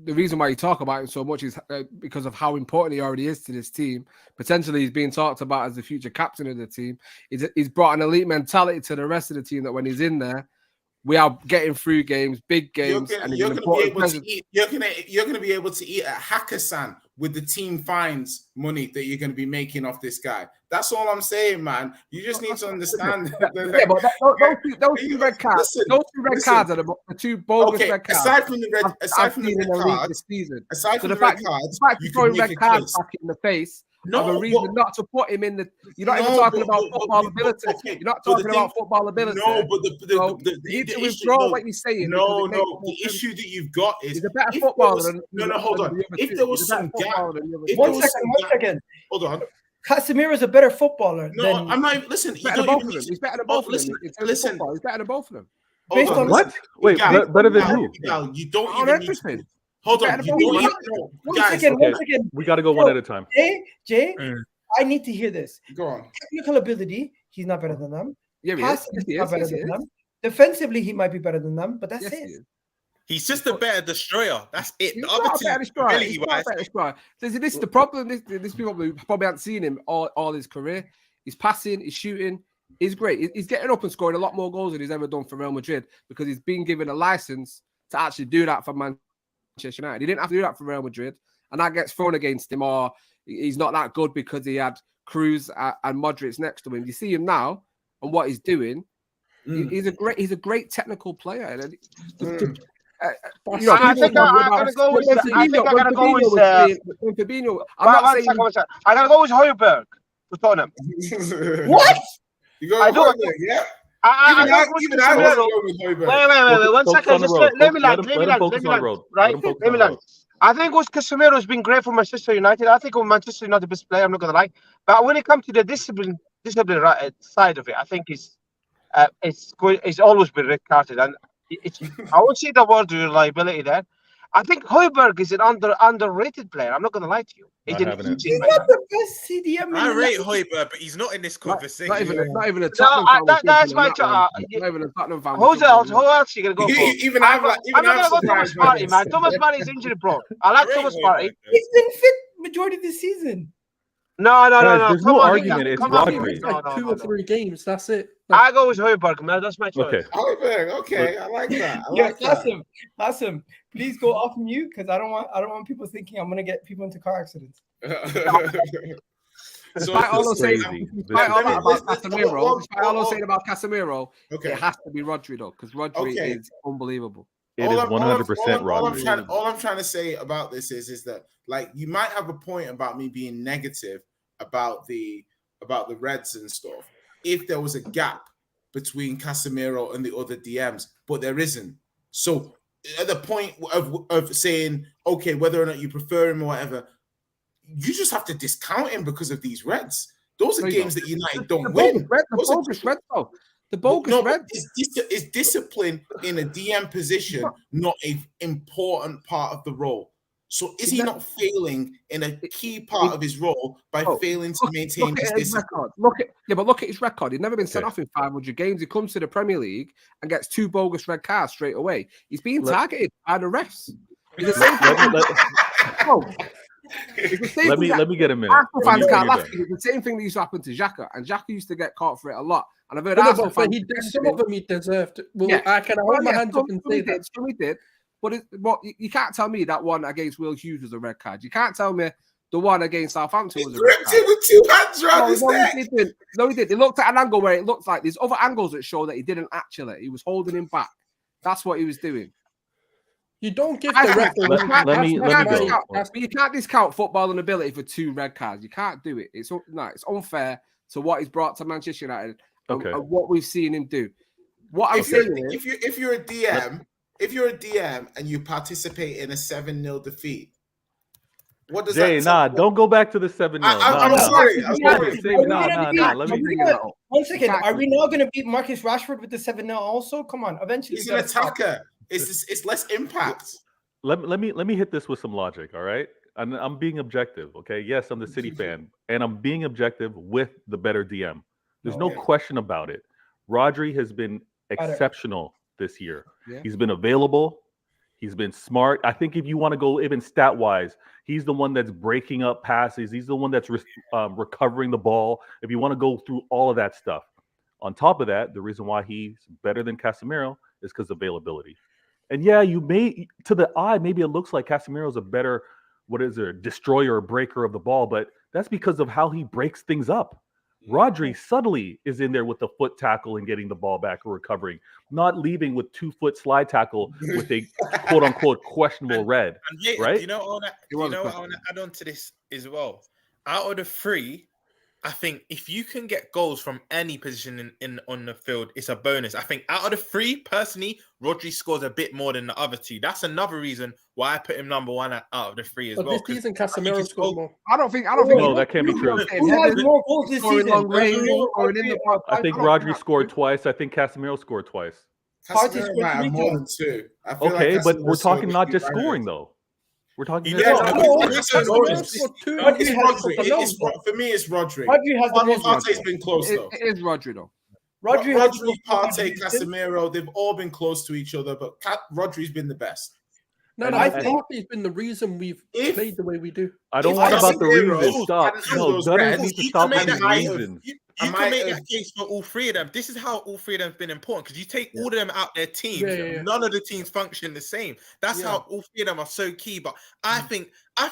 The reason why you talk about him so much is because of how important he already is to this team. Potentially, he's being talked about as the future captain of the team. He's brought an elite mentality to the rest of the team that when he's in there, we are getting through games, big games. You're going to be able to eat at Hakkasan with the team fines money that you're going to be making off this guy. That's all I'm saying, man. You just need to understand. Those two red cards. Those two red cards are the 2 bogus red cards. Aside from the red cards, the fact you throwing red cards back in the face. Of a reason not to put him in the. You're not even talking about football ability. You're not talking about football ability. No, but the withdraw what you're saying. The issue that you've got is he's a better footballer. Hold on. If there was some gap, one second. Hold on. Casemiro is a better footballer. I'm not. Listen, he's better than both of them. He's better than both of them. Listen, he's better than both of them. Based on what? Wait, better than who? You don't even need. Hold on. One second. We got to go one at a time. Jay, I need to hear this. Go on. Technical ability, he's not better than them. Yeah, he's not better than them. Defensively, he might be better than them, but that's it. He's just a better destroyer. That's it. The other two, this is the problem. This people who probably haven't seen him all his career. He's passing, he's shooting, he's great. He's getting up and scoring a lot more goals than he's ever done for Real Madrid because he's been given a license to actually do that for Manchester United. He didn't have to do that for Real Madrid, and that gets thrown against him. Or he's not that good because he had Cruz and Modric next to him. You see him now and what he's doing. He's a great technical player. I think I'm going to go with Fabinho. I'm going to go with Højbjerg for Tottenham. What? You go with Højbjerg, yeah? Wait, 1 second. Just let me land. Right? I think Casemiro's been great for Manchester United. I think Manchester United best player, I'm not going to lie. But when it comes to the discipline side of it, I think it's always been red carded. And I won't say the word reliability there. I think Højbjerg is an underrated player. I'm not going to lie to you. He's not the best CDM. I rate Højbjerg, but he's not in this conversation. Not even a Tottenham fan. That's my job. Not even a Tottenham fan. Who else are you going to go for? I'm not going to go Thomas Partey, man. Thomas Partey is injury prone. I like Thomas Partey. He's been fit majority of the season. No. There's no argument. It's Rodri. Like 2 or 3 games. That's it. I go with Højbjerg, man. That's my choice. Okay. Højbjerg, okay. I like that. Awesome. Please go off mute because I don't want people thinking I'm gonna get people into car accidents. Despite all I'm saying about Casemiro, it has to be Rodri though, because Rodri is unbelievable. It is 100% Rodri. All I'm trying to say about this is that like you might have a point about me being negative about the Reds and stuff if there was a gap between Casemiro and the other DMs, but there isn't. So at the point of saying, okay, whether or not you prefer him or whatever, you just have to discount him because of these Reds. Those are games that United don't win. The bogus Red is discipline in a DM position not an important part of the role. So is he not failing in a key part of his role by failing to maintain his discipline? Look at his record. He's never been sent off in 500 games. He comes to the Premier League and gets 2 bogus red cards straight away. He's being targeted by the refs. Let me get a minute. Arsenal fans can't laugh. It's the same thing that used to happen to Xhaka, and Xhaka used to get caught for it a lot. And I've heard Arsenal fans. Some of them he deserved. I can hold my hands up and say that. He did. But you can't tell me that one against Will Hughes was a red card. You can't tell me the one against Southampton was a red card. He gripped him with 2 hands around his neck. No, he did. He looked at an angle where it looked like there's other angles that show that he didn't actually. He was holding him back. That's what he was doing. You don't give the ref. Let me go. You can't discount football and ability for 2 red cards. You can't do it. It's unfair to what he's brought to Manchester United and what we've seen him do. What I'm saying is, if you're a DM and you participate in a 7-0 defeat, what does Jay, that? don't go back to the 7-0. I'm sorry. Let me bring it up. 1 second. Are we now going to beat Marcus Rashford with the 7-0 also? Come on, eventually. He's an attacker. It's less impact. Let me hit this with some logic, all right? I'm being objective, okay? Yes, I'm the City fan, and I'm being objective with the better DM. There's no question about it. Rodri has been exceptional this year. Yeah. He's been available. He's been smart. I think if you want to go even stat-wise, he's the one that's breaking up passes. He's the one that's recovering the ball. If you want to go through all of that stuff. On top of that, the reason why he's better than Casemiro is because of availability. And yeah, you may, to the eye, maybe it looks like Casemiro's a better, destroyer or breaker of the ball, but that's because of how he breaks things up. Rodri subtly is in there with the foot tackle and getting the ball back or recovering, not leaving with 2-foot slide tackle with a quote unquote questionable red. Right? You know what I want to add on to this as well. Out of the three, I think if you can get goals from any position on the field, it's a bonus. I think out of the three, personally, Rodri scores a bit more than the other two. That's another reason why I put him number one out of the three as well. This season, Casemiro scored more. I don't think. No, that can't be true. Who has more goals this season? I think Rodri scored twice. I think Casemiro scored twice. Casemiro might have more than two. Okay, but we're talking not just scoring though. We're talking. For me, it's Rodri. Rodri has the most. Partey's been close though. It is Rodri though. Rodri, Partey, Casemiro, they've all been close to each other, but Rodri's been the best. No, I think he's been the reason we've played the way we do. I don't want about the reason. Stop. No, Gunners need to stop with the reason. You can make that case for all three of them. This is how all three of them have been important because you take all of them out their teams. None of the teams function the same. That's how all three of them are so key. But I think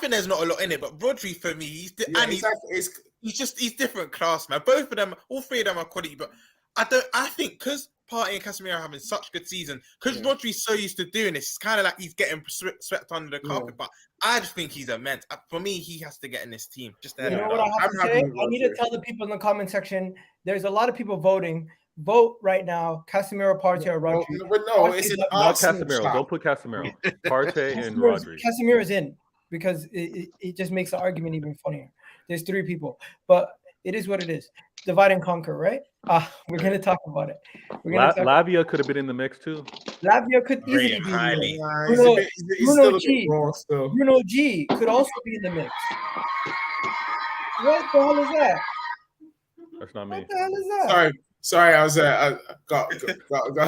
there's not a lot in it. But Rodri for me, he's different class, man. Both of them, all three of them are quality. But I think because Partey and Casemiro are having such good season, because Rodri's so used to doing this, it's kind of like he's getting swept under the carpet. But I just think he's immense. For me, he has to get in this team. Just you know what I have to say? I need to tell the people in the comment section. There's a lot of people voting. Vote right now. Casemiro, Partey, or Rodri. No, it's not Casemiro. Don't put Casemiro. Partey and Rodri. Casemiro is in because it just makes the argument even funnier. There's three people, but it is what it is. Divide and conquer, right? We're going to talk about it. Lavia could have been in the mix too. Lavia could easily be in the mix. Bruno G could also be in the mix. What the hell is that? That's not me. What the hell is that? Sorry, I was forgot I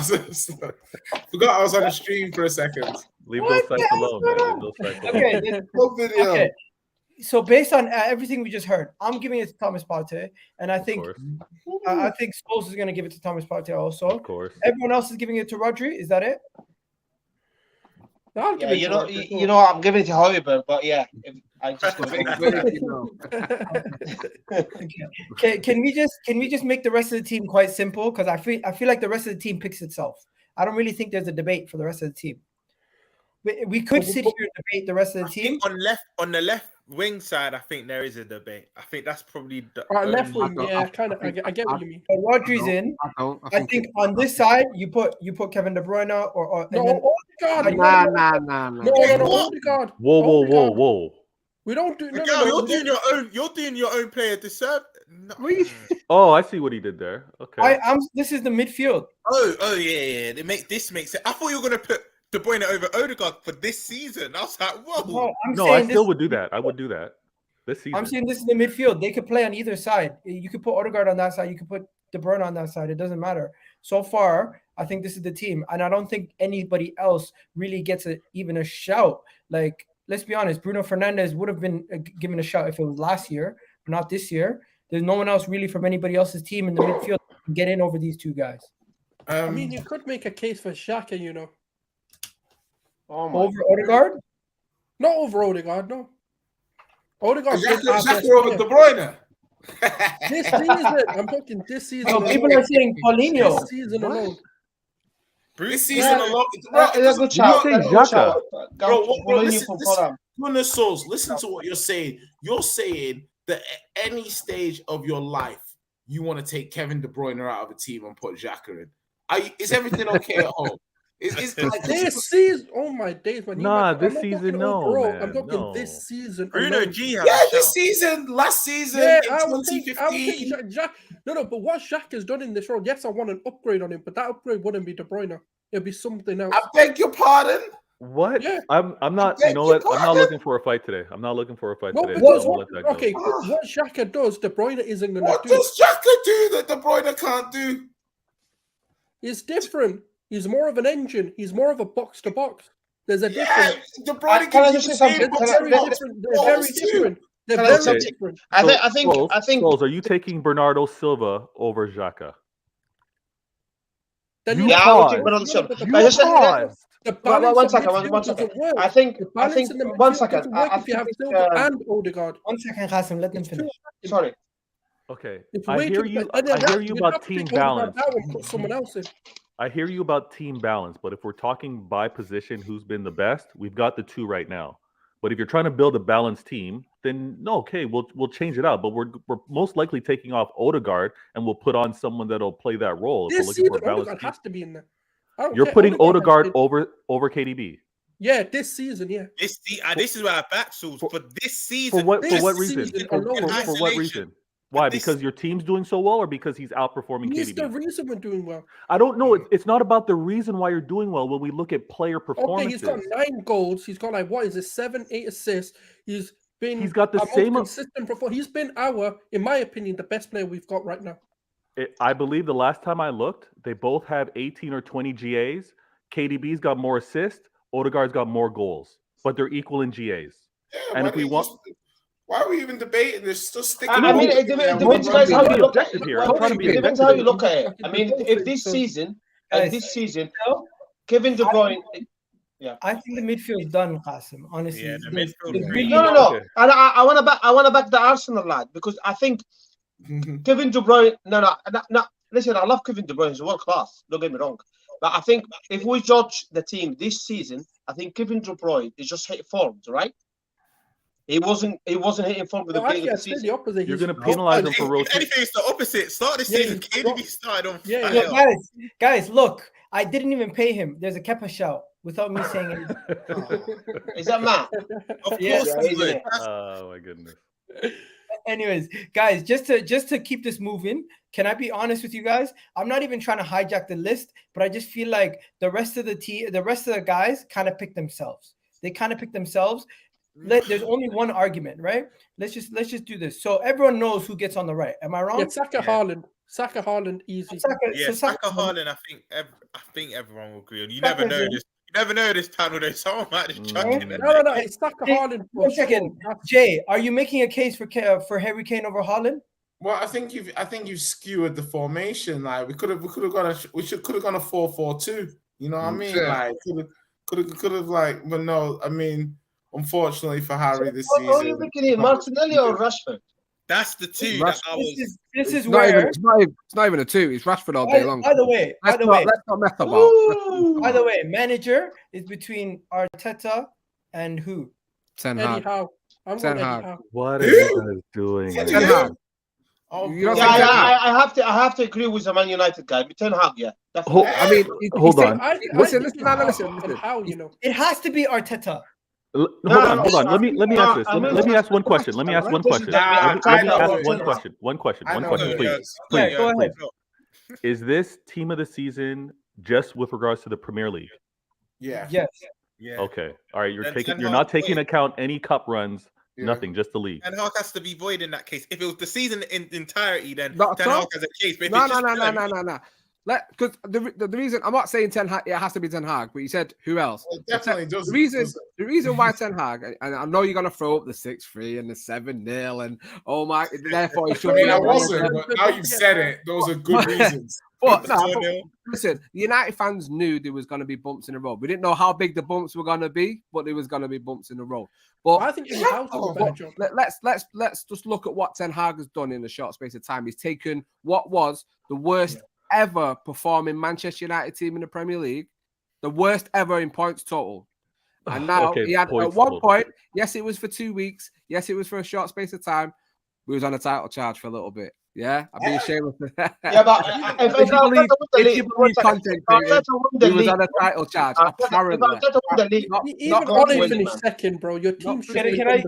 was on the stream for a second. Leave those sites alone, man. Leave those sites alone. Okay. So based on everything we just heard, I'm giving it to Thomas Partey, and I think Scholes is going to give it to Thomas Partey also. Of course. Everyone else is giving it to Rodri. Is that it? No, you know, I'm giving it to Højbjerg, but yeah, I just Can we just make the rest of the team quite simple? Because I feel like the rest of the team picks itself. I don't really think there's a debate for the rest of the team. We could sit here and debate the rest of the team. On the left wing side, I think there is a debate. I think that's probably the left wing. Yeah, kind of. I get what you mean. But Rodri's in. I think on this side, you put Kevin De Bruyne or no. Odegaard. Whoa. We don't do. You're doing your own player to serve. No. Oh, I see what he did there. Okay. This is the midfield. Oh yeah. This makes it. I thought you were gonna put De Bruyne over Odegaard for this season. I was like, whoa. No, I still would do that. I would do that this season. I'm saying this is the midfield. They could play on either side. You could put Odegaard on that side. You could put De Bruyne on that side. It doesn't matter. So far, I think this is the team. And I don't think anybody else really gets even a shout. Like, let's be honest. Bruno Fernandes would have been given a shout if it was last year, but not this year. There's no one else really from anybody else's team in the midfield that can get in over these two guys. I mean, you could make a case for Xhaka, you know. Over Odegaard? Not over Odegaard, no. Odegaard. Xhaka over De Bruyne. This season, I'm talking this season. Oh, people are saying Paulinho. This season alone. This season alone. Listen to what you're saying. You're saying that at any stage of your life, you want to take Kevin De Bruyne out of a team and put Xhaka in. Is everything okay at home? Is This season, oh my days, man. Nah, this season, no, man. I'm talking No. this season. Bruno alone. G has yeah, a this shout. season, last season, Yeah, in I would think 2015. Jack. No, but what Jack has done in this role, yes, I want an upgrade on him, but that upgrade wouldn't be De Bruyne. It'd be something else. I beg your pardon. What? Yeah. I'm not. You know what? I'm not looking for a fight today. I'm not looking for a fight No, today. because I'm gonna let that go. okay, what Xhaka does, De Bruyne isn't going to What do. does Xhaka do that De Bruyne can't do? It's different. He's more of an engine. He's more of a box to box. There's a Yeah, difference. De Bruyne Can I can just use say the same something? box They're to very box. different. They're very different. They're Can I very say something? different. I think Scholes, are you taking Bernardo Silva over Xhaka? Then You you yeah, I would take paused. Bernardo Silva. the But just paused. the one balance second, in one midfield second. doesn't work. I think The balance in the one midfield second. doesn't work I if you have think, Silva and Odegaard. 1 second, Qasim. Let them It's finish. too- sorry. Okay, It's I way hear too- you. and then I hear that- you you'd about have to team take Odegaard balance. out and put someone else in. I hear you about team balance, but if we're talking by position, who's been the best? We've got the two right now. But if you're trying to build a balanced team, then no, okay, we'll change it out. But we're most likely taking off Odegaard and we'll put on someone that'll play that role. If we're This looking for season, a balanced Odegaard team. has to be in there. I don't You're care. putting Odegaard has been- over KDB. Yeah, this season, yeah. This is where I back Sauce for this season. For what This reason? season For alone. what Isolation. reason? Why? This- Because your team's doing so well, or because he's outperforming He's KDB? the reason we're doing well. I don't know. It's not about the reason why you're doing well. When we look at player Okay, performances, he's got 9 goals. He's got like what is it, 7, 8 assists. He's got the our most same. consistent performance. He's been in my opinion, the best player we've got right now. I believe the last time I looked, they both have 18 or 20 GAs. KDB's got more assists. Odegaard's got more goals, but they're equal in GAs. Yeah, And if we want, why are we even debating this? Just stick. I mean, it depends, guys, how you look at it. I'm trying to be It depends how you look at it. I mean, if this season, Kevin De Bruyne. I think the midfield's done, Qasim. Honestly, Yeah, the There's midfield is really No. Okay. And I want to back the Arsenal lad because I think Kevin De Bruyne. No. Listen, I love Kevin De Bruyne. He's world class. Don't get me wrong. But I think if we judge the team this season, I think Kevin De Bruyne is just hit forms, right? He wasn't hitting form with the beginning of the season. The opposite. You're He's going to penalize him for If rotation. anything, it's the opposite. Start this Yeah, season, he's KDB started on Yeah, fire. yeah. guys, look, I didn't even pay him. There's a Kepa shout without me saying anything. Is that Matt? Of Yeah, course, yeah, he isn't would. it? Oh my goodness. Anyways, guys, just to keep this moving, can I be honest with you guys? I'm not even trying to hijack the list, but I just feel like the rest of the guys kind of pick themselves. They kind of pick themselves. There's only one argument, right? Let's just do this. So everyone knows who gets on the right. Am I wrong? Yeah, Saka, Haaland. Saka, Haaland, easy. Saka, Haaland. I think everyone will agree on. You never know this. You never know this panel. Though someone might just chuck it. No. It's Saka, Haaland. One second, Jay. Are you making a case for Harry Kane over Haaland? Well, I think you've skewered the formation. Like we could have gone a 4-4-2. You know what I mean? Sure. Like could have like, but no. I mean, unfortunately for Harry this What are you season, thinking here, Martinelli or Rashford? That's the two that I was. This is It's not where. even a 2. It's Rashford all day long. By the way, let's not mess about. by the way, manager is between Arteta and who? Ten Eddie Hag. Howe. I'm Ten going Eddie Hag. Howe. What are you guys doing? Ten Ten Hag. Hag. Oh, You don't God. think Ten Hag? I have to agree with the Man United guy. Ten Hag, yeah. Hold, Definitely. I mean, Hold on. Listen. How you know? It has to be Arteta. Hold No, on. no, Let me answer this. I mean, Let me ask one question. Let me ask one question. Nah, Let me I know ask one it. question. One question, I know it. please. Yeah, go ahead. Is this team of the season just with regards to the Premier League? Yeah. Yes. Yeah. Okay. All right. You're Ten not Hag, taking account any cup runs. Yeah. Nothing. Just the league. Ten Hag has to be void in that case. If it was the season in entirety, then Not Ten at all. Hag has a case. But if No. it's just Because the reason I'm not saying Ten Hag, it has to be Ten Hag, but you said who else? It definitely does. The reason why Ten Hag, and I know you're gonna throw up the 6-3 and the 7-0, and oh my, therefore he should I be. mean, I wasn't, but now you've said it. Those are good reasons. But, no, 4-0. but listen, the United fans knew there was going to be bumps in the road. We didn't know how big the bumps were going to be, but there was going to be bumps in the road. But I think Eddie Howe's done a better job. let's just look at what Ten Hag has done in a short space of time. He's taken what was the worst ever performing Manchester United team in the Premier League, the worst ever in points total. And now he had at one point, yes, it was for 2 weeks. Yes, it was for a short space of time. We was on a title charge for a little bit. Yeah, I'd be ashamed of it. Yeah, but if you believe content creators, he was on a title charge. Apparently, even Ole finished second, bro. Your team should be Can I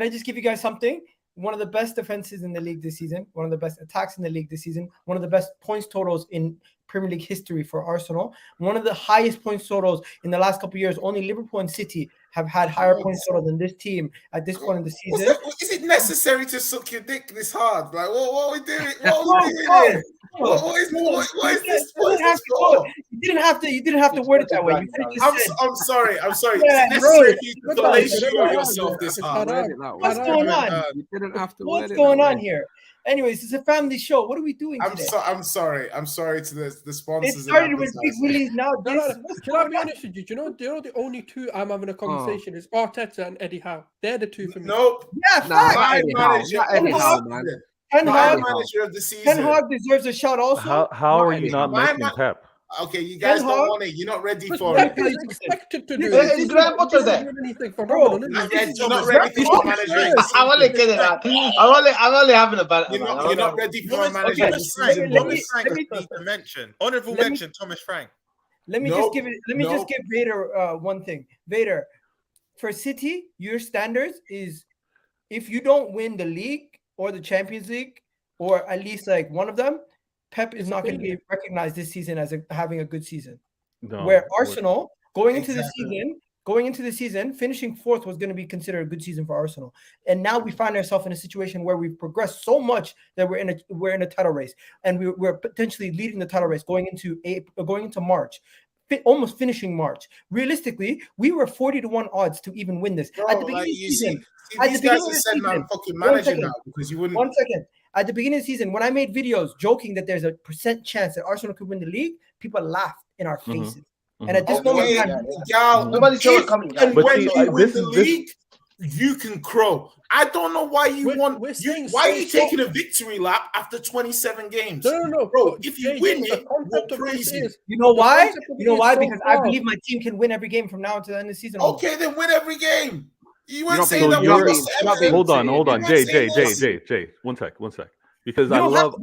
just give you guys something? One of the best defenses in the league this season, one of the best attacks in the league this season, one of the best points totals in Premier League history for Arsenal, one of the highest points totals in the last couple of years. Only Liverpool and City have had higher points total than this team at this point in the season. Is it necessary to suck your dick this hard? Like, what are we doing? What is this? You didn't have to word it that way. I'm sorry. Yeah, Is it necessary to fellatio yourself this hard? What's going on? You didn't have to. What's going on here? Anyways, it's a family show. What are we doing today? I'm sorry to the sponsors. It started with Big Willies. Now, can I be honest with you? Do you know the only two I'm having a conversation is Arteta and Eddie Howe. They're the two for me. Nope. Yeah, my manager, man. Ten manager of the season. Ten Hag deserves a shot also. How are you not mentioning Pep? Okay, you guys don't want it. You're not ready for Pep it. is expected to do Is Graham Potter there? Bro, you're not ready for manager. I'm only kidding. I'm only having a bad. You're not ready for a manager. Honorable mention, Thomas Frank. Let me just give Vader one thing. Vader, for City, your standards is if you don't win the league or the Champions League, or at least like one of them, Pep is not going to be recognized this season as having a good season. No, where Arsenal going into the season, finishing fourth was going to be considered a good season for Arsenal. And now we find ourselves in a situation where we've progressed so much that we're in a title race, and we're potentially leading the title race going into March. Almost finishing March. Realistically, we were 40-1 odds to even win this. Bro, at the beginning of the season. These guys are sending out fucking manager now because you wouldn't. 1 second. At the beginning of the season, when I made videos joking that there's a % chance that Arsenal could win the league, people laughed in our faces. And at this moment in time, nobody saw it coming. And when you win the league, you can crow. I don't know why why are you taking a victory lap after 27 games? No, bro. If you win it, we're crazy. You know why? Because I believe my team can win every game from now until the end of the season. Okay, then win every game. You weren't saying that. Hold on. Jay. One sec. Because I love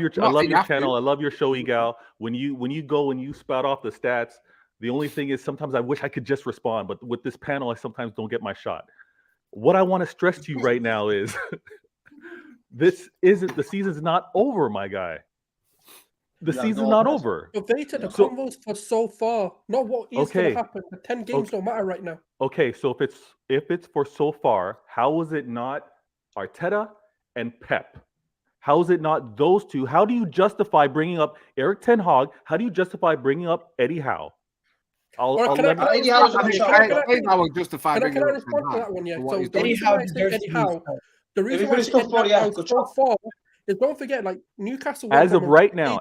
your channel. I love your show, Egal. When you go and you spout off the stats, the only thing is sometimes I wish I could just respond, but with this panel, I sometimes don't get my shot. What I want to stress to you right now is the season's not over, my guy. The season's not over. But Vita, the convos for so far, not what is going to happen. The 10 games don't matter right now. Okay, so if it's for so far, how is it not Arteta and Pep? How is it not those two? How do you justify bringing up Eric Ten Hag? How do you justify bringing up Eddie Howe? Eddie Howe justify. Can I respond to that one? Yeah. So Eddie Howe, the reason why Eddie Howe so far is, don't forget, like Newcastle. As of right now,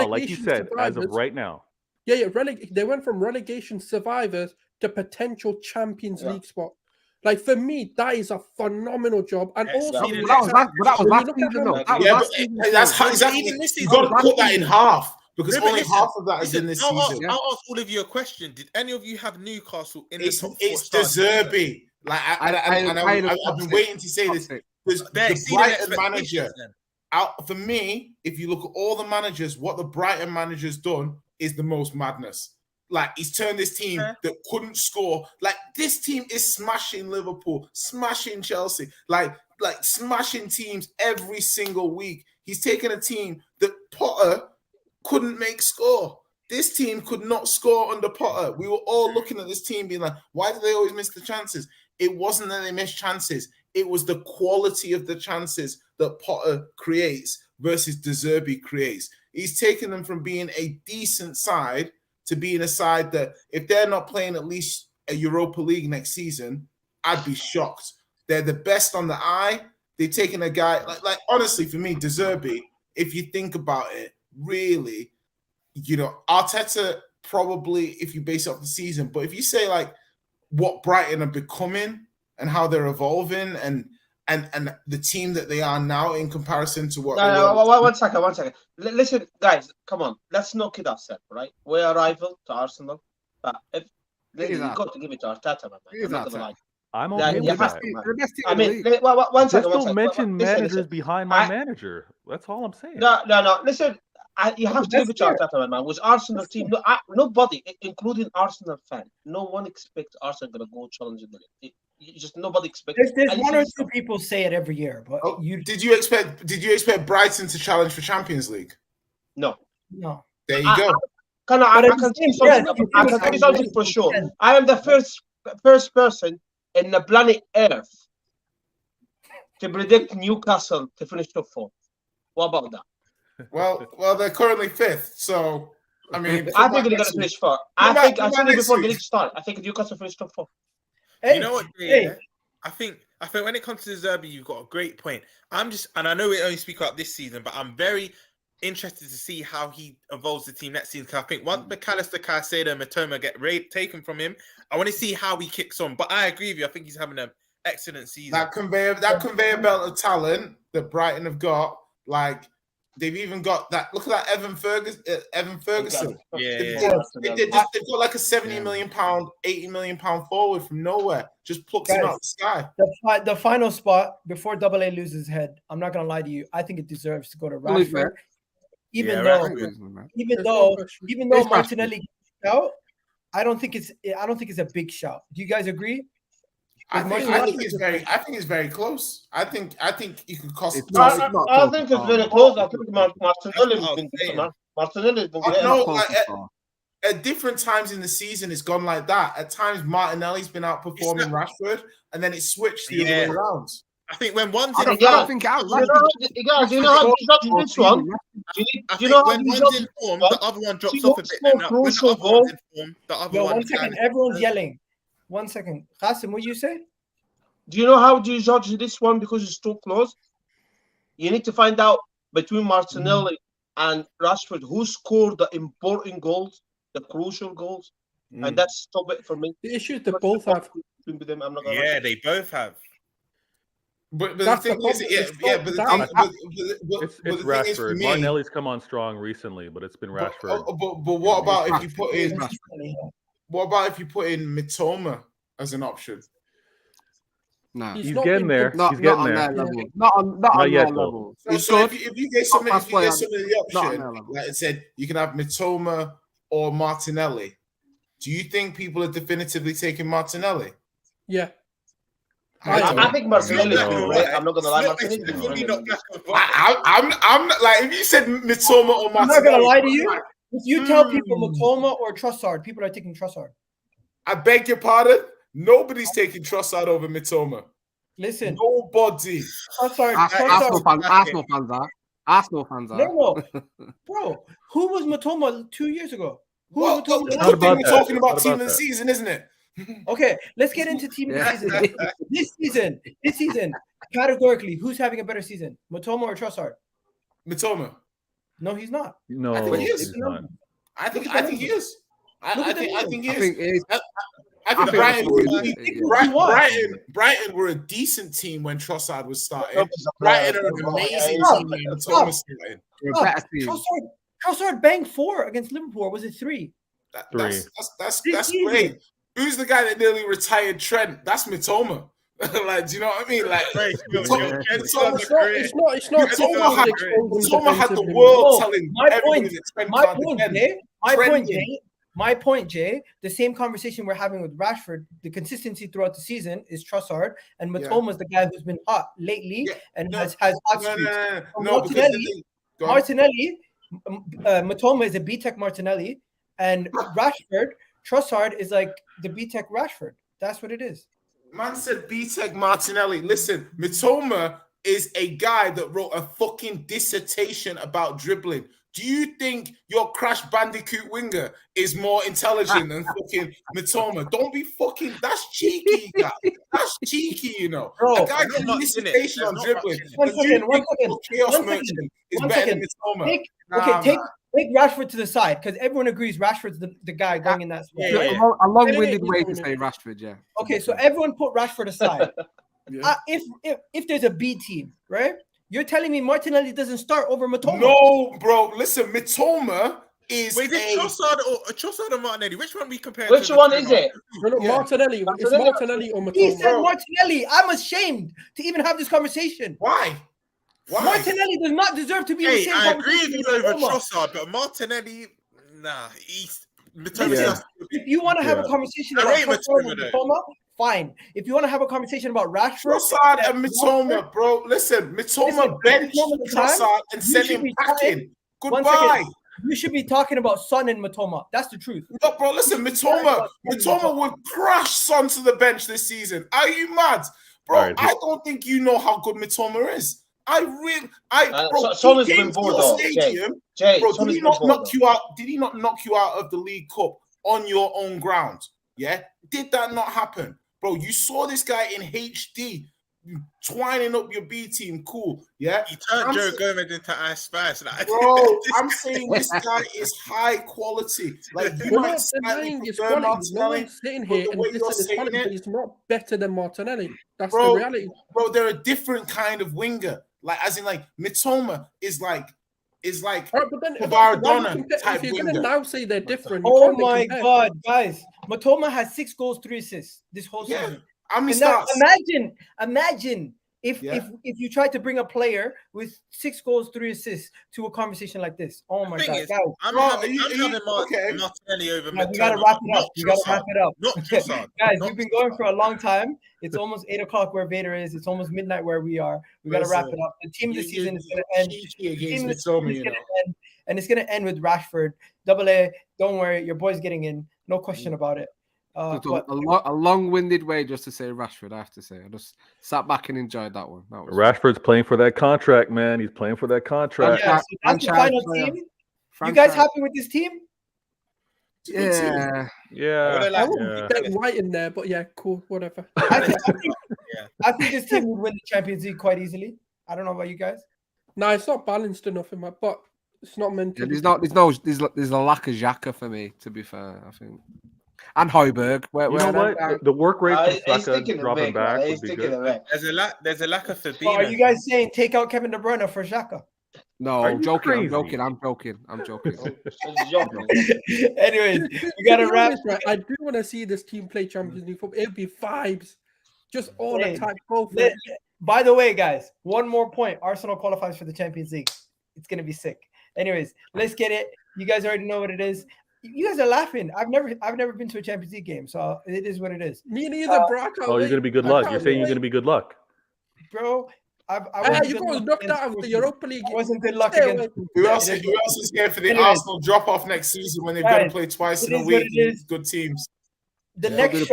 like you said, as of right now. Yeah. They went from relegation survivors to potential Champions League spot. Like, for me, that is a phenomenal job. And also, that was last season, though. That's how exactly. You got to put that in half because only half of that is in this season. I'll ask all of you a question. Did any of you have Newcastle in the top 4? It's De Zerbi. Like, I've been waiting to say this. The Brighton manager. For me, if you look at all the managers, what the Brighton manager's done is the most madness. Like, he's turned this team that couldn't score. Like, this team is smashing Liverpool, smashing Chelsea, like smashing teams every single week. He's taken a team that Potter couldn't make score. This team could not score under Potter. We were all looking at this team being like, why do they always miss the chances? It wasn't that they missed chances. It was the quality of the chances that Potter creates versus De Zerbi creates. He's taken them from being a decent side to being a side that if they're not playing at least a Europa League next season, I'd be shocked. They're the best on the eye. They've taken a guy, like honestly, for me, De Zerbi, if you think about it, really, Arteta probably, if you base it off the season, but if you say like what Brighton are becoming and how they're evolving and the team that they are now in comparison to what one second. Listen, guys, come on. Let's not kid ourselves, right? We're a rival to Arsenal. But if you've got to give it to Arteta, man. I'm not gonna lie. I'm okay with that. The best team I in the mean, league. one Just second. don't mention managers Listen. behind my manager. That's all I'm saying. No. Listen, you have to give a chance, man. With Arsenal team, nobody, including Arsenal fan, no one expects Arsenal gonna go challenge the league. Just nobody expects. There's one or two people say it every year, but did you expect Brighton to challenge for Champions League? No. There you go. I can tell you something for sure. I am the first person in the planet Earth to predict Newcastle to finish top 4. What about that? Well, they're currently 5th, so I mean, I think they're gonna finish 4. I said it before the league start. I think Newcastle finish top 4. You know what? I think when it comes to Zerbi, you've got a great point. And I know we only speak about this season, but I'm very interested to see how he evolves the team next season. Because I think once McAllister, Caicedo, and Matoma get taken from him, I want to see how he kicks on. But I agree with you. I think he's having an excellent season. That conveyor belt of talent that Brighton have got, like they've even got that. Look at that Evan Ferguson. They've got like a 70 million pound, 80 million pound forward from nowhere. Just plucks him out of the sky. The final spot before AA loses head. I'm not gonna lie to you. I think it deserves to go to Rashford. Even though Martinelli gets out, I don't think it's a big shout. Do you guys agree? I think it's very close. I think it could cost. I think it's very close. I think Martinelli's been good. Martinelli's been good. At different times in the season, it's gone like that. At times, Martinelli's been outperforming Rashford, and then it switched the other way around. I think when one's in form, do you know how to judge this one? Do you know how when one's in form, the other one drops off a bit. And when the other one's in form, the other one. 1 second, everyone's yelling. 1 second, Qasim, what you say? Do you know how do you judge this one because it's too close? You need to find out between Martinelli and Rashford who scored the important goals, the crucial goals, and that's stop it for me. The issue is they both have. They both have. But the thing is, it's Rashford. Martinelli's come on strong recently, but it's been Rashford. But what about if you put in? What about if you put in Mitoma as an option? No, he's getting there. Not on their level. Not on their level. So if you get somebody the option, like I said, you can have Mitoma or Martinelli. Do you think people are definitively taking Martinelli? Yeah. I think Martinelli is great. I'm not gonna lie. I'm not like if you said Mitoma or Martinelli. I'm not gonna lie to you. If you tell people Mitoma or Trossard, people are taking Trossard. I beg your pardon. Nobody's taking Trossard over Mitoma. Listen, nobody. Trossard. Arsenal fans are. No, bro. Who was Mitoma 2 years ago? Who was Matoma? We're talking about team of the season, isn't it? Okay, let's get into team of the season. This season, categorically, who's having a better season, Mitoma or Trossard? Mitoma. No, he's not. No, I think he is. I think he is. I think he is. I think Brighton were a decent team when Trossard was starting. Brighton are an amazing team when Mitoma was starting. Trossard banged 4 against Liverpool. Or was it 3? That's great. Who's the guy that nearly retired Trent? That's Mitoma. Like, do you know what I mean? Like, Mitoma had the world telling everybody. My point, Jay, the same conversation we're having with Rashford, the consistency throughout the season is Trossard, and Mitoma is the guy who's been hot lately and has hot streaks. Martinelli, Mitoma is a B-Tech Martinelli, and Rashford, Trossard is like the B-Tech Rashford. That's what it is. Man said B-Tech Martinelli. Listen, Mitoma is a guy that wrote a fucking dissertation about dribbling. Do you think your Crash Bandicoot winger is more intelligent than fucking Mitoma? Don't be fucking. That's cheeky, guy. That's cheeky, you know. Bro, a guy with a dissertation on dribbling. One second. Is better than Mitoma. Take Rashford to the side because everyone agrees Rashford's the guy going in that spot. A long-winded way to say Rashford, yeah. Okay, so everyone put Rashford aside. If there's a B team, right? You're telling me Martinelli doesn't start over Mitoma? No, bro. Listen, Mitoma is Wait, is it Trossard or Martinelli? Which one we compare? Which one is it? No, Martinelli. It's Martinelli or He said Matoma. Martinelli. I'm ashamed to even have this conversation. Why? Martinelli does not deserve to be in the same I agree with you over Matoma. Trossard, but Martinelli, nah, he's. If you want to have a conversation about Trossard and Matoma, fine. If you want to have a conversation about Rashford, Trossard and Mitoma, bro. Listen, Mitoma benched Trossard and sent him packing. Goodbye. You should be talking about Son and Matoma. That's the truth. No, bro, listen, Mitoma would crash Son to the bench this season. Are you mad? Bro, right. I don't think you know how good Mitoma is. Son has been bored though. Jay, bro, did he not knock you out? Did he not knock you out of the League Cup on your own ground? Yeah? Did that not happen? Bro, you saw this guy in HD twining up your B team, cool, yeah? He turned Joe Gomez into Ice Spice. Bro, I'm saying this guy is high quality. Like, you might slightly prefer Martinelli, sitting here and he's not better than Martinelli. That's the reality. Bro, they're a different kind of winger. Like, as in, like, Mitoma is like Maradona type if you're winger. Gonna now say they're different. Oh my God, guys! Matoma has 6 goals, 3 assists this whole season. Imagine if you tried to bring a player with 6 goals, 3 assists to a conversation like this. Oh my God, guys! I'm having Martinelli over Matoma. We gotta wrap it up. We gotta wrap it up. Not Trossard. Guys, we've been going for a long time. It's almost 8 o'clock where Vader is. It's almost midnight where we are. We gotta wrap it up. The team this season is gonna end. And it's gonna end with Rashford. AA. Don't worry, your boy's getting in. No question about it. A long-winded way just to say Rashford, I have to say. I just sat back and enjoyed that one. Rashford's playing for that contract, man. He's playing for that contract. So that's the final team. You guys happy with this team? Yeah. I wouldn't be Ben White in there, but yeah, cool, whatever. I think this team would win the Champions League quite easily. I don't know about you guys. No, it's not balanced enough in my but it's not meant to. There's a lack of Xhaka for me, to be fair, I think. And Højbjerg. You know what? The work rate for Saka dropping back would be good. There's a lack of Fabinho. Are you guys saying take out Kevin De Bruyne for Xhaka? No, I'm joking. I'm joking. Anyways, we gotta wrap. I do want to see this team play Champions League football. It'd be vibes, just all attack. By the way, guys, one more point. Arsenal qualifies for the Champions League. It's gonna be sick. Anyways, let's get it. You guys already know what it is. You guys are laughing. I've never been to a Champions League game, so it is what it is. Me neither, bro. You're gonna be good luck. You're saying you're gonna be good luck, bro. You got knocked out of the Europa League. I wasn't good luck against. Who else is scared for the Arsenal drop off next season when they've got to play twice in a week? Good teams. The next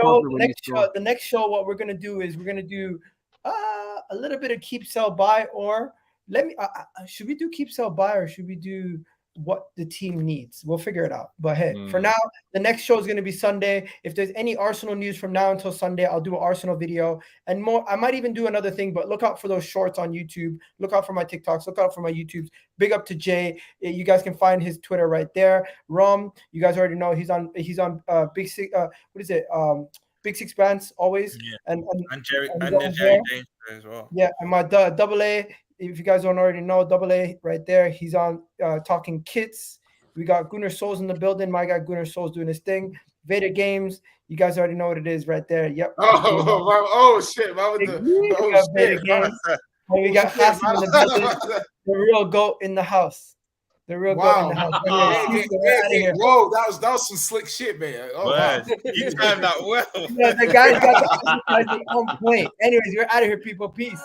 show, what we're gonna do is we're gonna do a little bit of keep, sell, buy, or should we do keep, sell, buy, or should we do what the team needs? We'll figure it out. But hey, for now, the next show is going to be Sunday. If there's any Arsenal news from now until Sunday, I'll do an Arsenal video and more. I might even do another thing, but look out for those shorts on YouTube. Look out for my TikToks. Look out for my YouTubes. Big up to Jay. You guys can find his Twitter right there. Rom, you guys already know he's on Big Six. What is it? Big Six Bands always. Yeah. And Jerry James as well. Yeah, and my AA. If you guys don't already know, AA right there. He's on Talking Kits. We got Gunnar Souls in the building. My guy Gunnar Souls doing his thing. Vader Games. You guys already know what it is right there. Yep. Shit. Vader Games. And we got Hassan in the building. The real GOAT in the house. The real GOAT in the house. Whoa, that was some slick shit, man. You timed that well. The guys got the on point. Anyways, we're out of here, people. Peace.